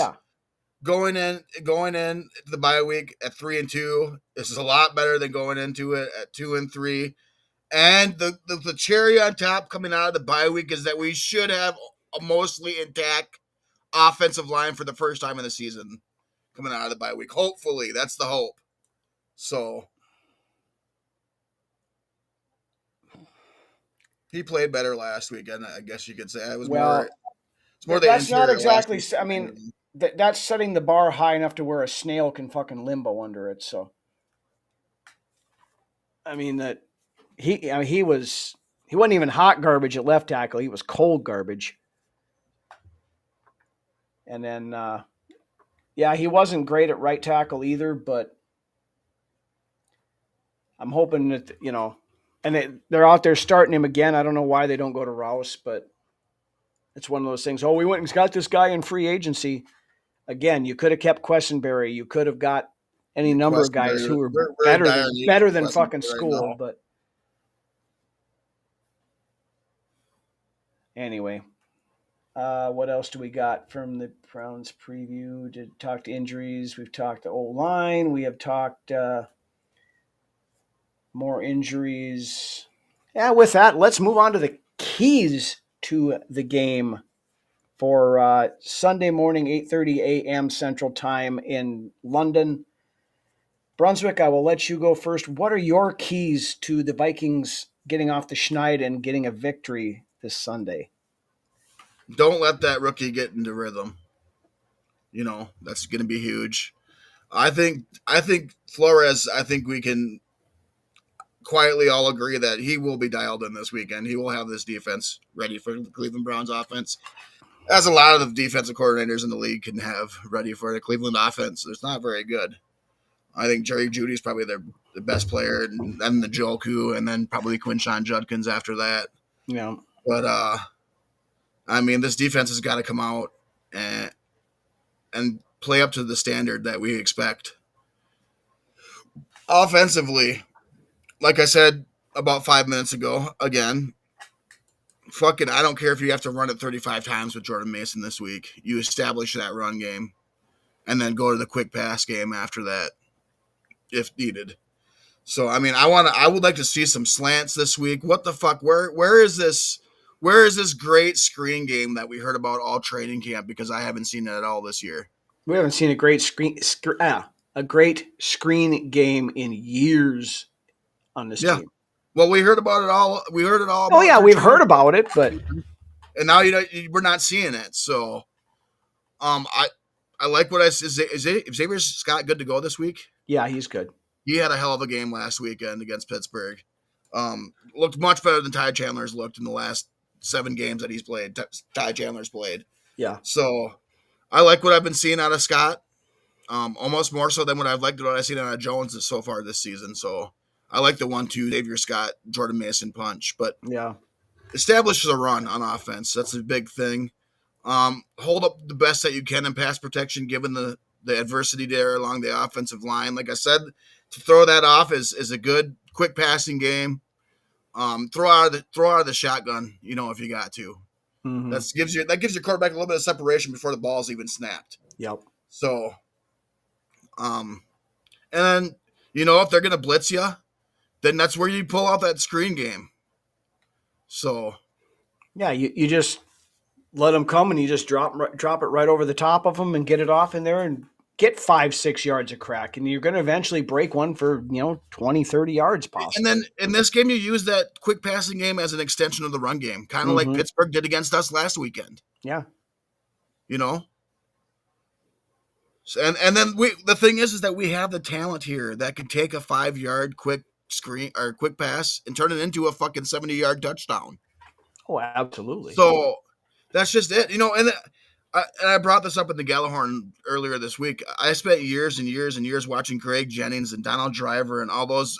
going in the bye week at 3-2, this is a lot better than going into it at 2-3. And the cherry on top coming out of the bye week is that we should have a mostly intact offensive line for the first time in the season coming out of the bye week. Hopefully, that's the hope. So he played better last weekend, I guess you could say. It was more. It's more. That's not exactly. I mean, that's setting the bar high enough to where a snail can fucking limbo under it. So, I mean that he wasn't even hot garbage at left tackle. He was cold garbage. And then, he wasn't great at right tackle either, but I'm hoping that, and they're out there starting him again. I don't know why they don't go to Rouse, but it's one of those things. Oh, we went and got this guy in free agency. Again, you could have kept Quessenberry. You could have got any number of guys who were better than fucking School, but anyway. What else do we got from the Browns preview? Did talk injuries. We've talked the O-line. We have talked more injuries. Yeah, with that, let's move on to the keys to the game for Sunday morning, 8:30 a.m. Central Time in London. Brunswick, I will let you go first. What are your keys to the Vikings getting off the schneid and getting a victory this Sunday? Don't let that rookie get into rhythm. That's going to be huge. I think Flores, I think we can quietly all agree that he will be dialed in this weekend. He will have this defense ready for the Cleveland Browns offense, as a lot of the defensive coordinators in the league can have ready for the Cleveland offense. It's not very good. I think Jerry Jeudy's probably the best player, and then the Joku, and then probably Quinshon Judkins after that. Yeah. But, this defense has got to come out and play up to the standard that we expect. Offensively, like I said about 5 minutes ago, again, I don't care if you have to run it 35 times with Jordan Mason this week. You establish that run game and then go to the quick pass game after that if needed. So, I would like to see some slants this week. What the fuck? Where is this great screen game that we heard about all training camp? Because I haven't seen it at all this year. We haven't seen a great screen game in years on this team. Well, we heard about it all. We heard it all. Oh yeah, we've heard about it, but and now we're not seeing it. So, I like what I said. Is Xavier Scott good to go this week? Yeah, he's good. He had a hell of a game last weekend against Pittsburgh. Looked much better than Ty Chandler's looked in the last 7 games that he's played. Ty Chandler's played. Yeah. So I like what I've been seeing out of Scott. Almost more so than what I've seen out of Jones so far this season. So I like the 1-2 Xavier Scott, Jordan Mason punch. But yeah, establishes a run on offense. That's a big thing. Hold up the best that you can in pass protection, given the adversity there along the offensive line. Like I said, to throw that off is a good quick passing game. Throw out of the shotgun, if you got to. Mm-hmm. That gives your quarterback a little bit of separation before the ball's even snapped. Yep. So, and then if they're gonna blitz you, then that's where you pull out that screen game. So, yeah, you just let them come and you just drop it right over the top of them and get it off in there and get 5-6 yards of crack, and you're going to eventually break one for 20-30 yards possibly. And then in this game, you use that quick passing game as an extension of the run game, kind of like Pittsburgh did against us last weekend. Yeah. And then the thing is that we have the talent here that can take a 5-yard quick screen or quick pass and turn it into a fucking 70-yard touchdown. Oh, absolutely. So that's just it, and I brought this up in the Gallahorn earlier this week. I spent years and years and years watching Greg Jennings and Donald Driver and all those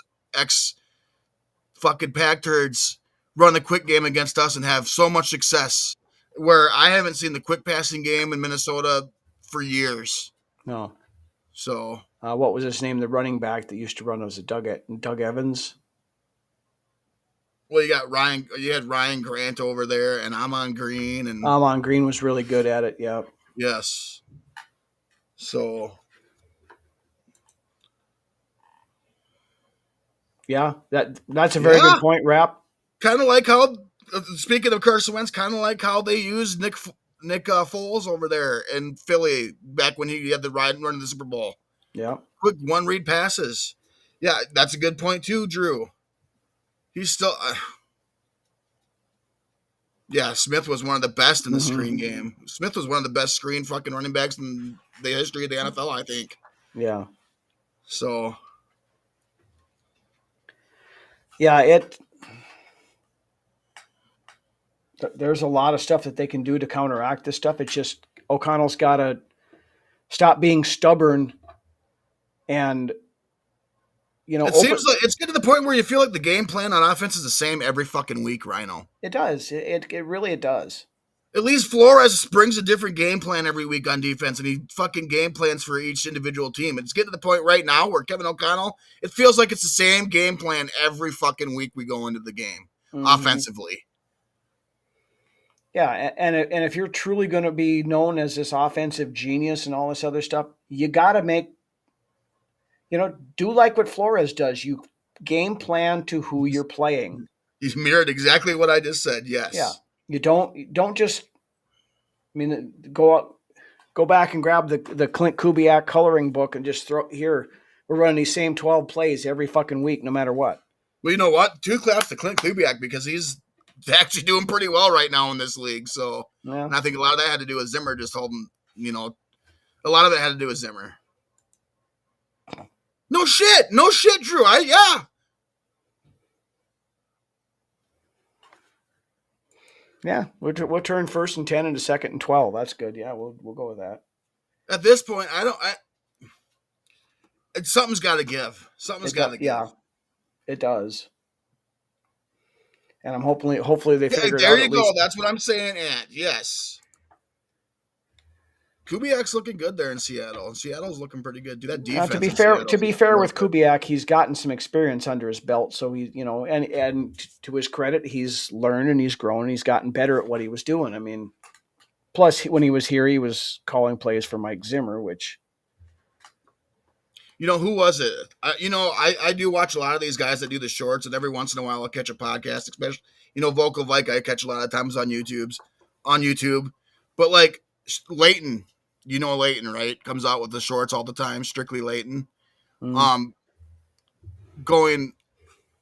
fucking pack turds run a quick game against us and have so much success, where I haven't seen the quick passing game in Minnesota for years. No. So what was his name? The running back that used to run was Doug Evans. Well, you had Ryan Grant over there, and Amon Green, and Amon Green was really good at it. Yeah. Yes. So. Yeah, that's a very good point, Rap. Kind of like how, speaking of Carson Wentz, kind of like how they used Nick Foles over there in Philly back when he had the run in the Super Bowl. Yeah. Quick one-read passes. Yeah, that's a good point too, Drew. He's still... Smith was one of the best in the screen game. Smith was one of the best screen fucking running backs in the history of the NFL, I think. Yeah. So... Yeah, there's a lot of stuff that they can do to counteract this stuff. It's just O'Connell's got to stop being stubborn and, it seems like it's getting to the point where you feel like the game plan on offense is the same every fucking week, Rhino. It does. It really does. At least Flores brings a different game plan every week on defense, and he fucking game plans for each individual team. It's getting to the point right now where Kevin O'Connell, it feels like it's the same game plan every fucking week we go into the game offensively. Yeah, and if you're truly going to be known as this offensive genius and all this other stuff, you got to make, do like what Flores does. You game plan to who you're playing. He's mirrored exactly what I just said. Yes. Yeah. You don't just. I mean, go back and grab the Clint Kubiak coloring book and just throw here. We're running these same 12 plays every fucking week, no matter what. Well, you know what? 2 claps to Clint Kubiak because he's actually doing pretty well right now in this league. So, Yeah. And I think a lot of that had to do with Zimmer just holding, a lot of it had to do with Zimmer. No shit, Drew. Yeah, we'll turn 1st and 10 into 2nd and 12. That's good. Yeah, we'll go with that. At this point, something's got to give. Something's got to give. Yeah, it does. And I'm hopefully they figure it out. There you go. That's what I'm saying. And yes, Kubiak's looking good there in Seattle. And Seattle's looking pretty good. Dude, that defense. To be fair with Kubiak, he's gotten some experience under his belt. So he, and to his credit, he's learned and he's grown and he's gotten better at what he was doing. I mean, plus when he was here, he was calling plays for Mike Zimmer, which. Who was it? I do watch a lot of these guys that do the shorts, and every once in a while I'll catch a podcast, especially, Vocal Vike I catch a lot of times on YouTube. But like Leighton, Leighton, right? Comes out with the shorts all the time, Strictly Leighton. Going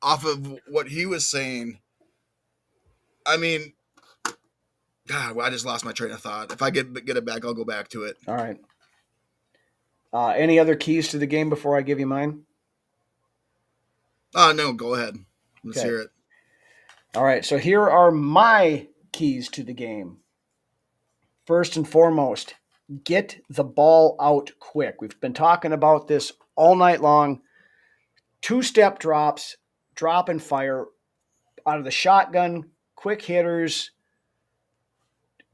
off of what he was saying, I mean, God, I just lost my train of thought. If I get it back, I'll go back to it. All right. Any other keys to the game before I give you mine? No, go ahead. Let's hear it. All right, so here are my keys to the game. First and foremost, get the ball out quick. We've been talking about this all night long. 2-step drops, drop and fire out of the shotgun, quick hitters.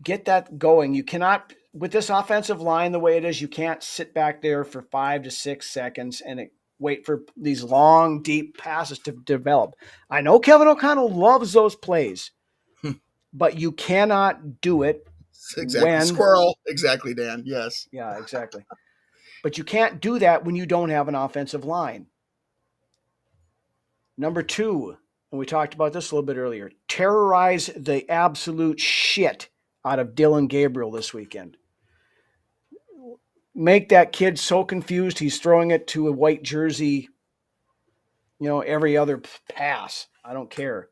Get that going. You cannot, with this offensive line the way it is, you can't sit back there for 5 to 6 seconds and wait for these long, deep passes to develop. I know Kevin O'Connell loves those plays, but you cannot do it. Exactly. Squirrel. Exactly, Dan. Yes. Yeah, exactly. But you can't do that when you don't have an offensive line. Number 2, and we talked about this a little bit earlier, terrorize the absolute shit out of Dylan Gabriel this weekend. Make that kid so confused he's throwing it to a white jersey, every other pass. I don't care.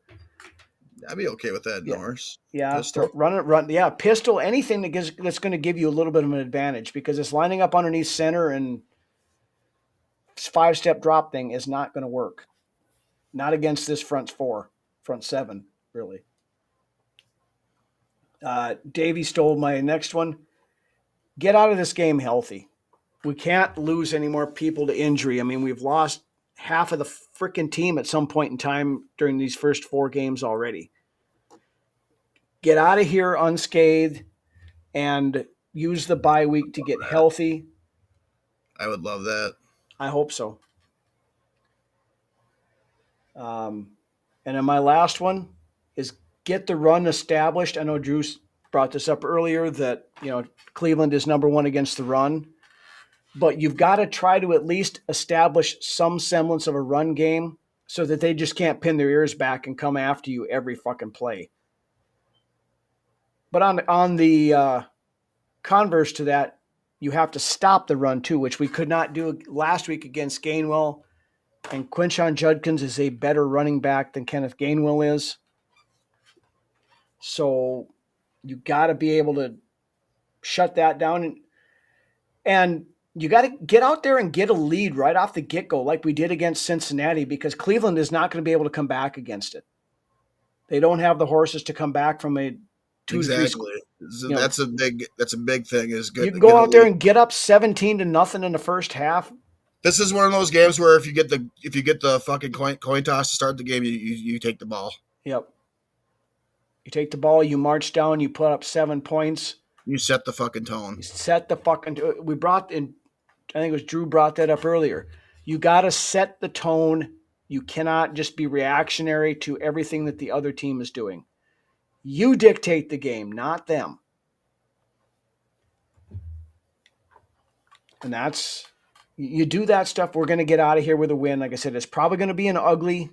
I'd be okay with that, Norris. Yeah, pistol. Run. Yeah, pistol, anything that's going to give you a little bit of an advantage because it's lining up underneath center and this 5-step drop thing is not going to work. Not against this front 7, really. Davey stole my next one. Get out of this game healthy. We can't lose any more people to injury. I mean, we've lost half of the freaking team at some point in time during these first 4 games already. Get out of here unscathed and use the bye week to get healthy. I would love that. I hope so. And then my last one is get the run established. I know Drew brought this up earlier that, Cleveland is number 1 against the run, but you've got to try to at least establish some semblance of a run game so that they just can't pin their ears back and come after you every fucking play. But on the converse to that, you have to stop the run too, which we could not do last week against Gainwell. And Quinshon Judkins is a better running back than Kenneth Gainwell is. So you got to be able to shut that down. And you got to get out there and get a lead right off the get-go like we did against Cincinnati because Cleveland is not going to be able to come back against it. They don't have the horses to come back from a 2-3. Exactly. So that's a big thing. Is good. You can go out there and get up 17-0 in the first half. This is one of those games where if you get the fucking coin toss to start the game, you take the ball. Yep. You take the ball, you march down, you put up 7 points. You set the fucking tone. You set the fucking. We brought in. I think it was Drew brought that up earlier. You got to set the tone. You cannot just be reactionary to everything that the other team is doing. You dictate the game, not them. And that's, you do that stuff, we're going to get out of here with a win. Like I said, it's probably going to be an ugly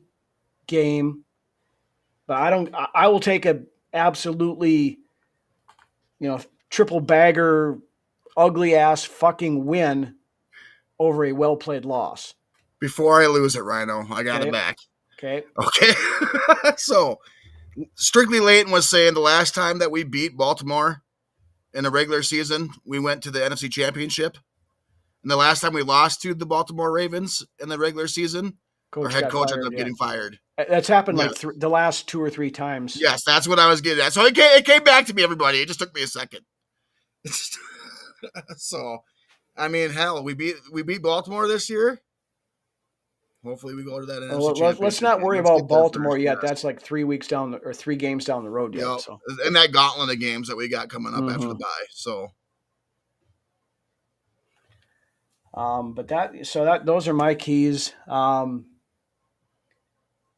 game, but I will take a absolutely, triple bagger, ugly ass fucking win over a well played loss. Before I lose it, Rhino, I got it back. Okay. So, Strictly Layton was saying the last time that we beat Baltimore in the regular season, we went to the NFC Championship. And the last time we lost to the Baltimore Ravens in the regular season, our head coach ended up getting fired. That's happened like the last 2 or 3 times. Yes, that's what I was getting at. So it came back to me, everybody. It just took me a second. So, I mean, hell, we beat Baltimore this year. Hopefully, we go to that NFC Championship. Let's not worry about Baltimore yet. That's like 3 weeks down or 3 games down the road yet. Yep. So. And that gauntlet of games that we got coming up after the bye. So. Those are my keys.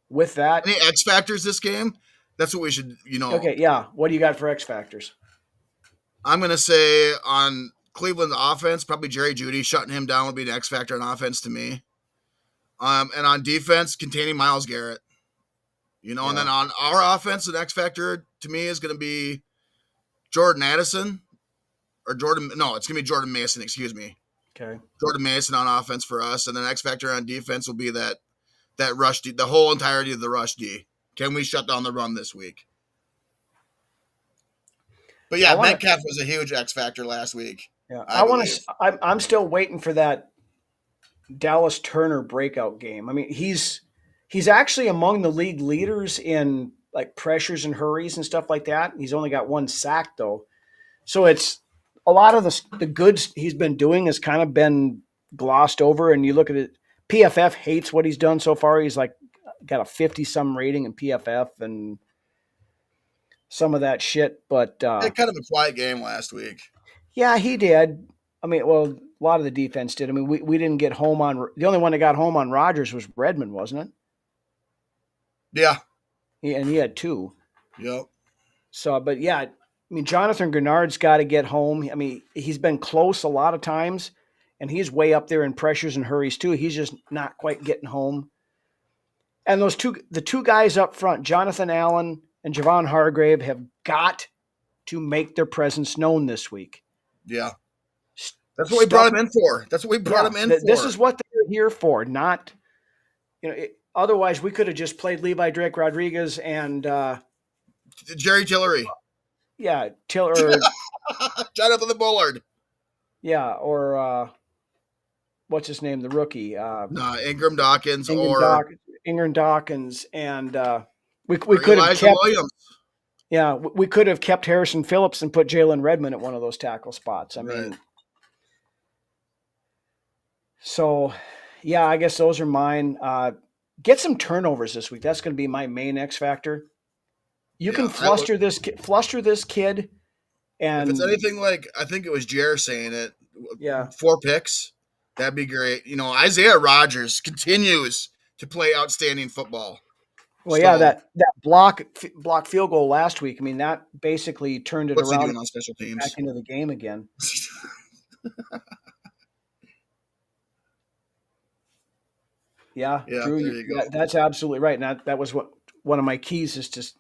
With that, any X factors this game? That's what we should, Okay, yeah. What do you got for X factors? I'm gonna say on Cleveland's offense, probably Jerry Jeudy shutting him down would be an X factor on offense to me. And on defense, containing Myles Garrett. And then on our offense, the X factor to me is going to be Jordan Addison or Jordan. No, it's going to be Jordan Mason. Excuse me. Okay. Jordan Mason on offense for us, and then X factor on defense will be that rush D, the whole entirety of the rush D. Can we shut down the run this week? But yeah, Metcalf was a huge X factor last week. Yeah, I'm still waiting for that Dallas Turner breakout game. I mean, he's actually among the league leaders in like pressures and hurries and stuff like that. He's only got 1 sack though. So it's a lot of the goods he's been doing has kind of been glossed over. And you look at it, PFF hates what he's done so far. He's like got a 50-some rating in PFF and some of that shit. But kind of a quiet game last week. Yeah, he did. I mean, well, a lot of the defense did. I mean, we didn't get home on – the only one that got home on Rodgers was Redmond, wasn't it? Yeah. And he had 2. Yep. So, but yeah, I mean, Jonathan Grenard's got to get home. I mean, he's been close a lot of times, and he's way up there in pressures and hurries too. He's just not quite getting home. And the 2 guys up front, Jonathan Allen and Javon Hargrave, have got to make their presence known this week. Yeah. That's what we brought him in for. This is what they're here for, not, otherwise we could have just played Levi Drake Rodriguez and Jerry Tillery. Yeah, Tiller. Jonathan the Bullard. Yeah, or what's his name, the rookie? Ingram Dawkins Ingram Dawkins, and we could have kept Williams. Yeah, we could have kept Harrison Phillips and put Jalen Redmond at one of those tackle spots. I mean, so yeah, I guess those are mine. Get some turnovers this week. That's going to be my main X factor. You can fluster this kid, and if it's anything like I think it was Jer saying it, 4 picks, that'd be great. Isaiah Rodgers continues to play outstanding football. Well, yeah, that block field goal last week. I mean, that basically turned it around. What's he doing on special teams? Back into the game again. Yeah, Drew, that's absolutely right. And that was one of my keys is just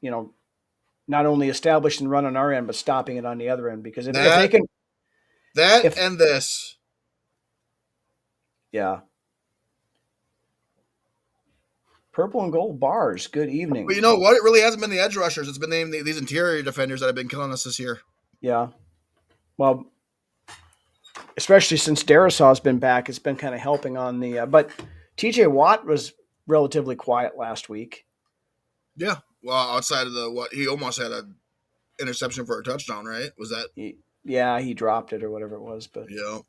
not only establishing the run on our end, but stopping it on the other end. Because if they can, and this, yeah. Purple and gold bars. Good evening. But you know what? It really hasn't been the edge rushers. It's been these interior defenders that have been killing us this year. Yeah. Well, especially since Darisaw's been back, it's been kind of helping on the but TJ Watt was relatively quiet last week. Yeah. Well, outside of he almost had an interception for a touchdown, right? Was that? He dropped it or whatever it was, but yeah.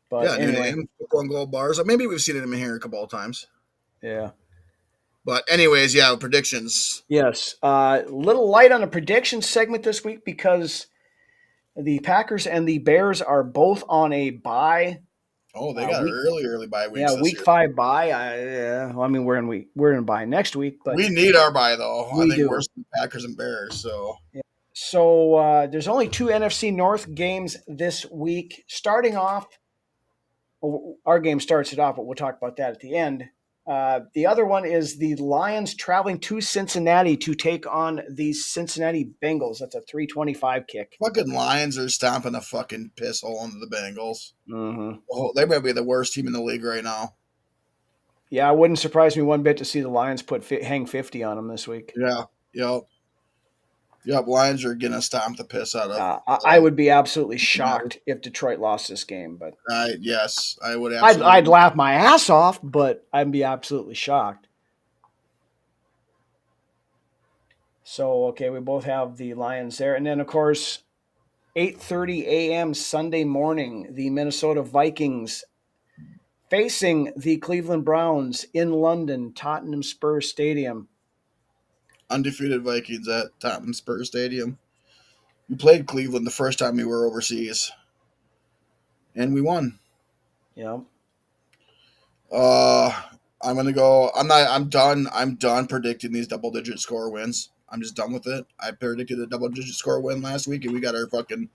But yeah, anyway, purple and gold bars. Maybe we've seen it in here a couple of times. Yeah. But anyways, yeah, predictions. Yes. Little light on the prediction segment this week because the Packers and the Bears are both on a bye. Oh, they got early bye weeks. Yeah, this week year. 5 bye. Well, I mean, we're in bye next week, but we need our bye though. I think do. worse than Packers and Bears. So, so there's only 2 NFC North games this week. Starting off, our game starts it off, but we'll talk about that at the end. The other one is the Lions traveling to Cincinnati to take on the Cincinnati Bengals. That's a 3:25 kick. Fucking Lions are stomping a fucking piss hole into the Bengals. Mm-hmm. Oh, they might be the worst team in the league right now. Yeah, it wouldn't surprise me one bit to see the Lions hang 50 on them this week. Yeah, yep. Lions are gonna stomp the piss out of. I would be absolutely shocked if Detroit lost this game, but yes, I would. I'd laugh my ass off, but I'd be absolutely shocked. So okay, we both have the Lions there, and then of course, 8:30 a.m. Sunday morning, the Minnesota Vikings facing the Cleveland Browns in London, Tottenham Spur Stadium. Undefeated Vikings at Tottenham Spur Stadium. We played Cleveland the first time we were overseas, and we won. Yeah. I'm gonna go. I'm done. I'm done predicting these double-digit score wins. I'm just done with it. I predicted a double-digit score win last week, and we got our fucking,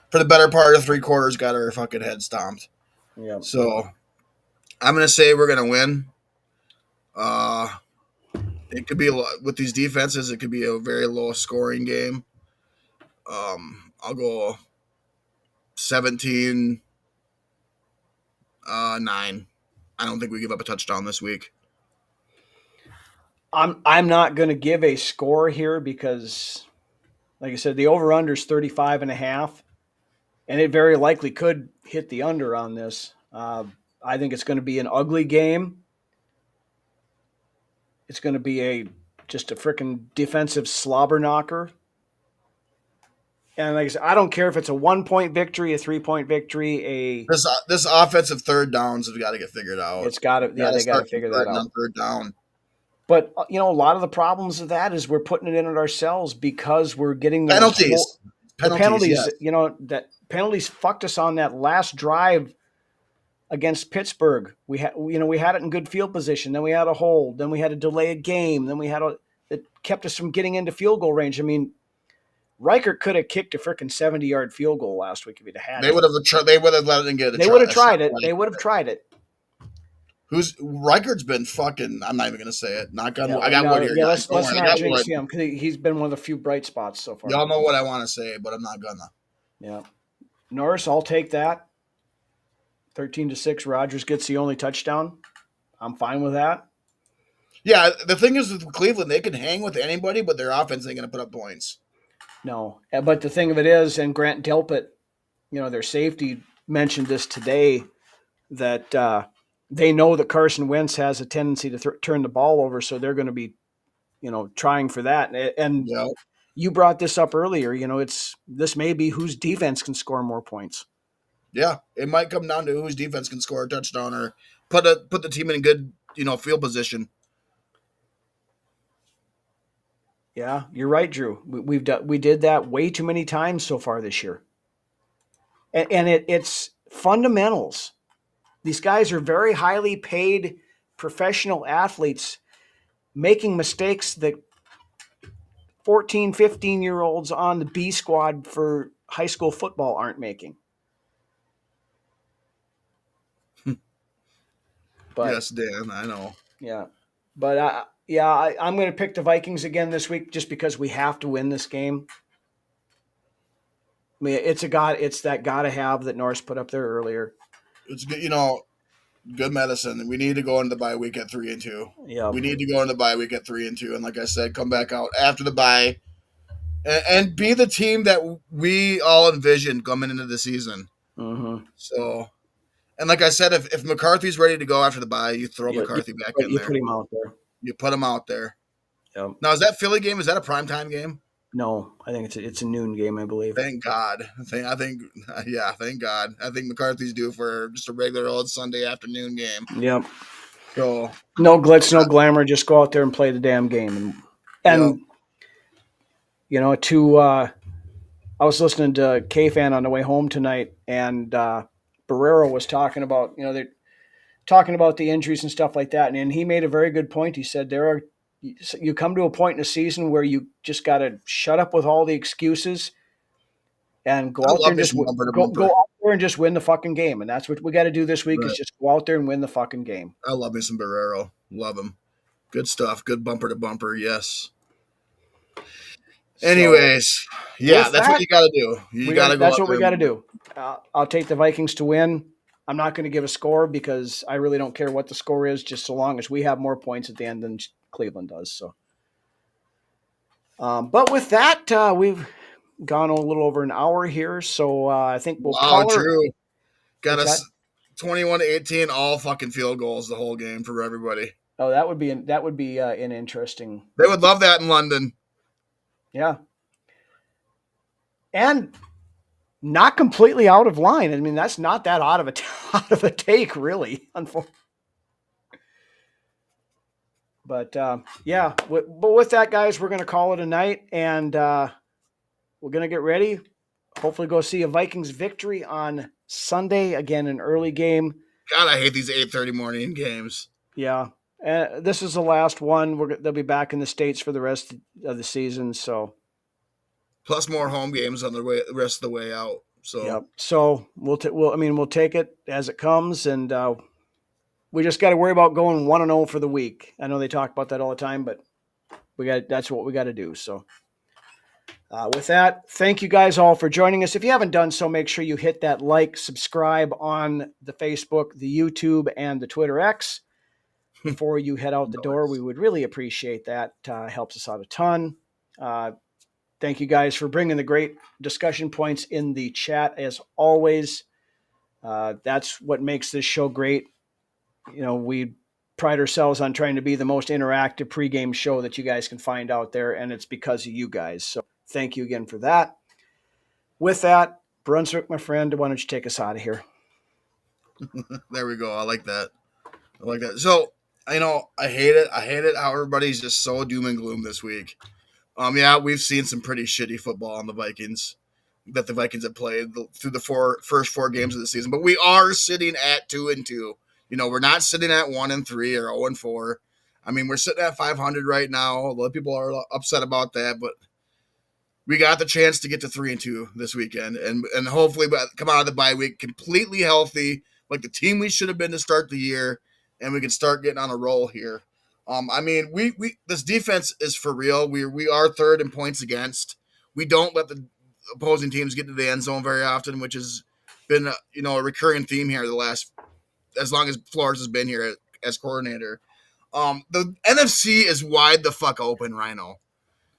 for the better part of 3 quarters, got our fucking head stomped. Yeah. So I'm gonna say we're gonna win. It could be with these defenses. It could be a very low scoring game. I'll go 17-9. I don't think we give up a touchdown this week. I'm not going to give a score here because, like I said, the over-under is 35.5, and it very likely could hit the under on this. I think it's going to be an ugly game. It's going to be just a freaking defensive slobber knocker. And like I said, I don't care if it's a 1-point victory, a 3-point victory, this offensive third downs have got to get figured out. It's got to, yeah, they got to figure that out. Third down. But a lot of the problems of that is we're putting it in it ourselves because we're getting those penalties. Penalties. Yes. That penalties fucked us on that last drive against Pittsburgh. We had it in good field position. Then we had a hold. Then we had to delay a game. Then we had it kept us from getting into field goal range. I mean, Reichert could have kicked a freaking 70-yard field goal last week if he'd had it. They would have let it get. They would have tried it. They would have tried it. Reichert's been fucking. I'm not even gonna say it. Not gun. Yeah, I got one here. Yeah, let's not jinx him because he's been one of the few bright spots so far. Y'all know what I want to say, but I'm not gonna. Yeah, Norris, I'll take that. 13-6. Rodgers gets the only touchdown. I'm fine with that. Yeah, the thing is with Cleveland, they can hang with anybody, but their offense ain't gonna put up points. No, but the thing of it is, and Grant Delpit, their safety mentioned this today, that they know that Carson Wentz has a tendency to turn the ball over, so they're going to be, trying for that. And yep. You brought this up earlier. This may be whose defense can score more points. Yeah, it might come down to whose defense can score a touchdown or put the team in good, field position. Yeah, you're right, Drew. We did that way too many times so far this year, and it's fundamentals. These guys are very highly paid professional athletes making mistakes that 14, 15-year-olds on the B squad for high school football aren't making. But, yes, Dan, I know. Yeah. But, I'm going to pick the Vikings again this week just because we have to win this game. I mean, it's that gotta have that Norris put up there earlier. It's good, good medicine. We need to go into the bye week at 3-2. Yeah, we need to go into the bye week at 3-2, and like I said, come back out after the bye and be the team that we all envisioned coming into the season. Mm-hmm. So, and like I said, if McCarthy's ready to go after the bye, you throw McCarthy back in there. You put him out there. You put him out there. Yep. Now, is that Philly game? Is that a primetime game? No, I think it's a noon game, I believe. Thank God. Thank God. I think McCarthy's due for just a regular old Sunday afternoon game. Yep. So no glitz, no glamour. Just go out there and play the damn game. And I was listening to K-Fan on the way home tonight, and Barrero was talking about, they're talking about the injuries and stuff like that. And he made a very good point. He said, you come to a point in a season where you just got to shut up with all the excuses and go out there and go out there and just win the fucking game. And that's what we got to do this week is just go out there and win the fucking game. I love me some Barrero. Love him. Good stuff. Good bumper to bumper. Yes. Anyways, that's what you got to do. You got to go. That's what we got to do. I'll take the Vikings to win. I'm not going to give a score because I really don't care what the score is, just so long as we have more points at the end than Cleveland does. So, but with that, we've gone a little over an hour here, so I think we'll call her. Drew got us 21-18, all fucking field goals the whole game for everybody. Oh, that would be an interesting. They would love that in London. Yeah, and not completely out of line. I mean, that's not that out of a take, really. But yeah, but with that, guys, we're going to call it a night, and we're going to get ready. Hopefully, go see a Vikings victory on Sunday. Again, an early game. God, I hate these 8:30 morning games. Yeah. This is the last one. They'll be back in the States for the rest of the season. So, plus more home games on the rest of the way out. So, yeah. So we'll take it as it comes, and we just got to worry about going 1-0 for the week. I know they talk about that all the time, but that's what we got to do. So, with that, thank you guys all for joining us. If you haven't done so, make sure you hit that like, subscribe on the Facebook, the YouTube, and the Twitter X. Before you head out the door, we would really appreciate that. Helps us out a ton. Thank you guys for bringing the great discussion points in the chat as always. That's what makes this show great. We pride ourselves on trying to be the most interactive pregame show that you guys can find out there, and it's because of you guys. So thank you again for that. With that, Brunswick, my friend, why don't you take us out of here? There we go. I like that. So, I hate it. I hate it how everybody's just so doom and gloom this week. Yeah, we've seen some pretty shitty football on the Vikings that the Vikings have played through the first four games of the season, but we are sitting at 2-2. We're not sitting at 1-3 or 0-4. I mean, we're sitting at 500 right now. A lot of people are upset about that, but we got the chance to get to 3-2 this weekend, and hopefully come out of the bye week completely healthy, like the team we should have been to start the year. And we can start getting on a roll here. I mean, we this defense is for real. We are third in points against. We don't let the opposing teams get to the end zone very often, which has been a recurring theme here as long as Flores has been here as coordinator. The NFC is wide the fuck open, Rhino.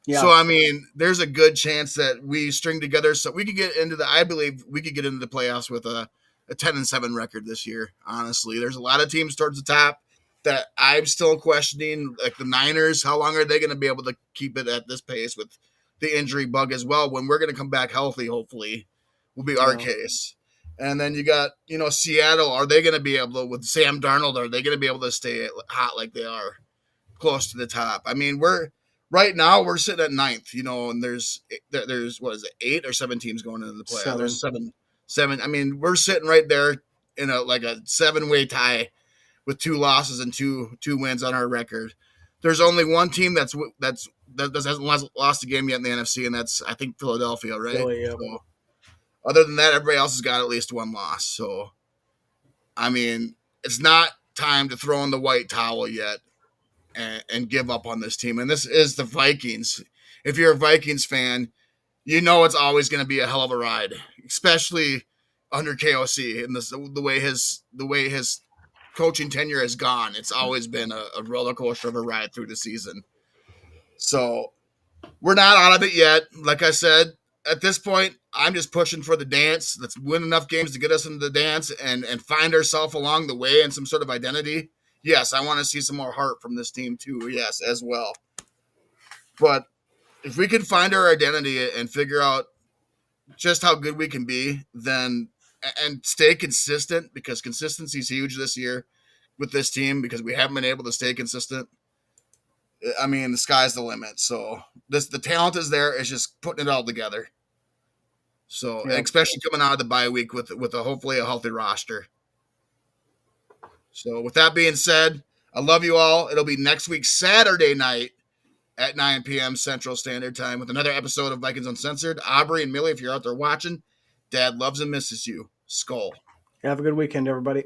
Yeah. So I mean, there's a good chance that we string together so we could get into I believe we could get into the playoffs with a 10-7 record this year. Honestly, there's a lot of teams towards the top that I'm still questioning, like the Niners. How long are they going to be able to keep it at this pace with the injury bug as well? When we're going to come back healthy, hopefully, will be our case. And then you got, Seattle. Are they going to be able to, with Sam Darnold, are they going to be able to stay hot like they are close to the top? I mean, right now we're sitting at 9th, and there's what is it, 8 or 7 teams going into the playoffs. There's 7. I mean, we're sitting right there in a 7-way tie with 2 losses and two wins on our record. There's only one team that hasn't lost a game yet in the NFC, and that's, I think, Philadelphia, right? Philly, yeah. So, other than that, everybody else has got at least one loss. So, I mean, it's not time to throw in the white towel yet and give up on this team. And this is the Vikings. If you're a Vikings fan, it's always going to be a hell of a ride, especially under KOC and the way his coaching tenure has gone. It's always been a roller coaster of a ride through the season. So we're not out of it yet. Like I said, at this point, I'm just pushing for the dance. Let's win enough games to get us into the dance and find ourselves along the way and some sort of identity. Yes, I want to see some more heart from this team too. Yes, as well. But if we can find our identity and figure out just how good we can be, then and stay consistent, because consistency is huge this year with this team because we haven't been able to stay consistent. I mean, the sky's the limit. So the talent is there. It's just putting it all together. So, especially coming out of the bye week with hopefully a healthy roster. So, with that being said, I love you all. It'll be next week, Saturday night at 9 p.m. Central Standard Time with another episode of Vikings Uncensored. Aubrey and Millie, if you're out there watching, Dad loves and misses you. Skull. Have a good weekend, everybody.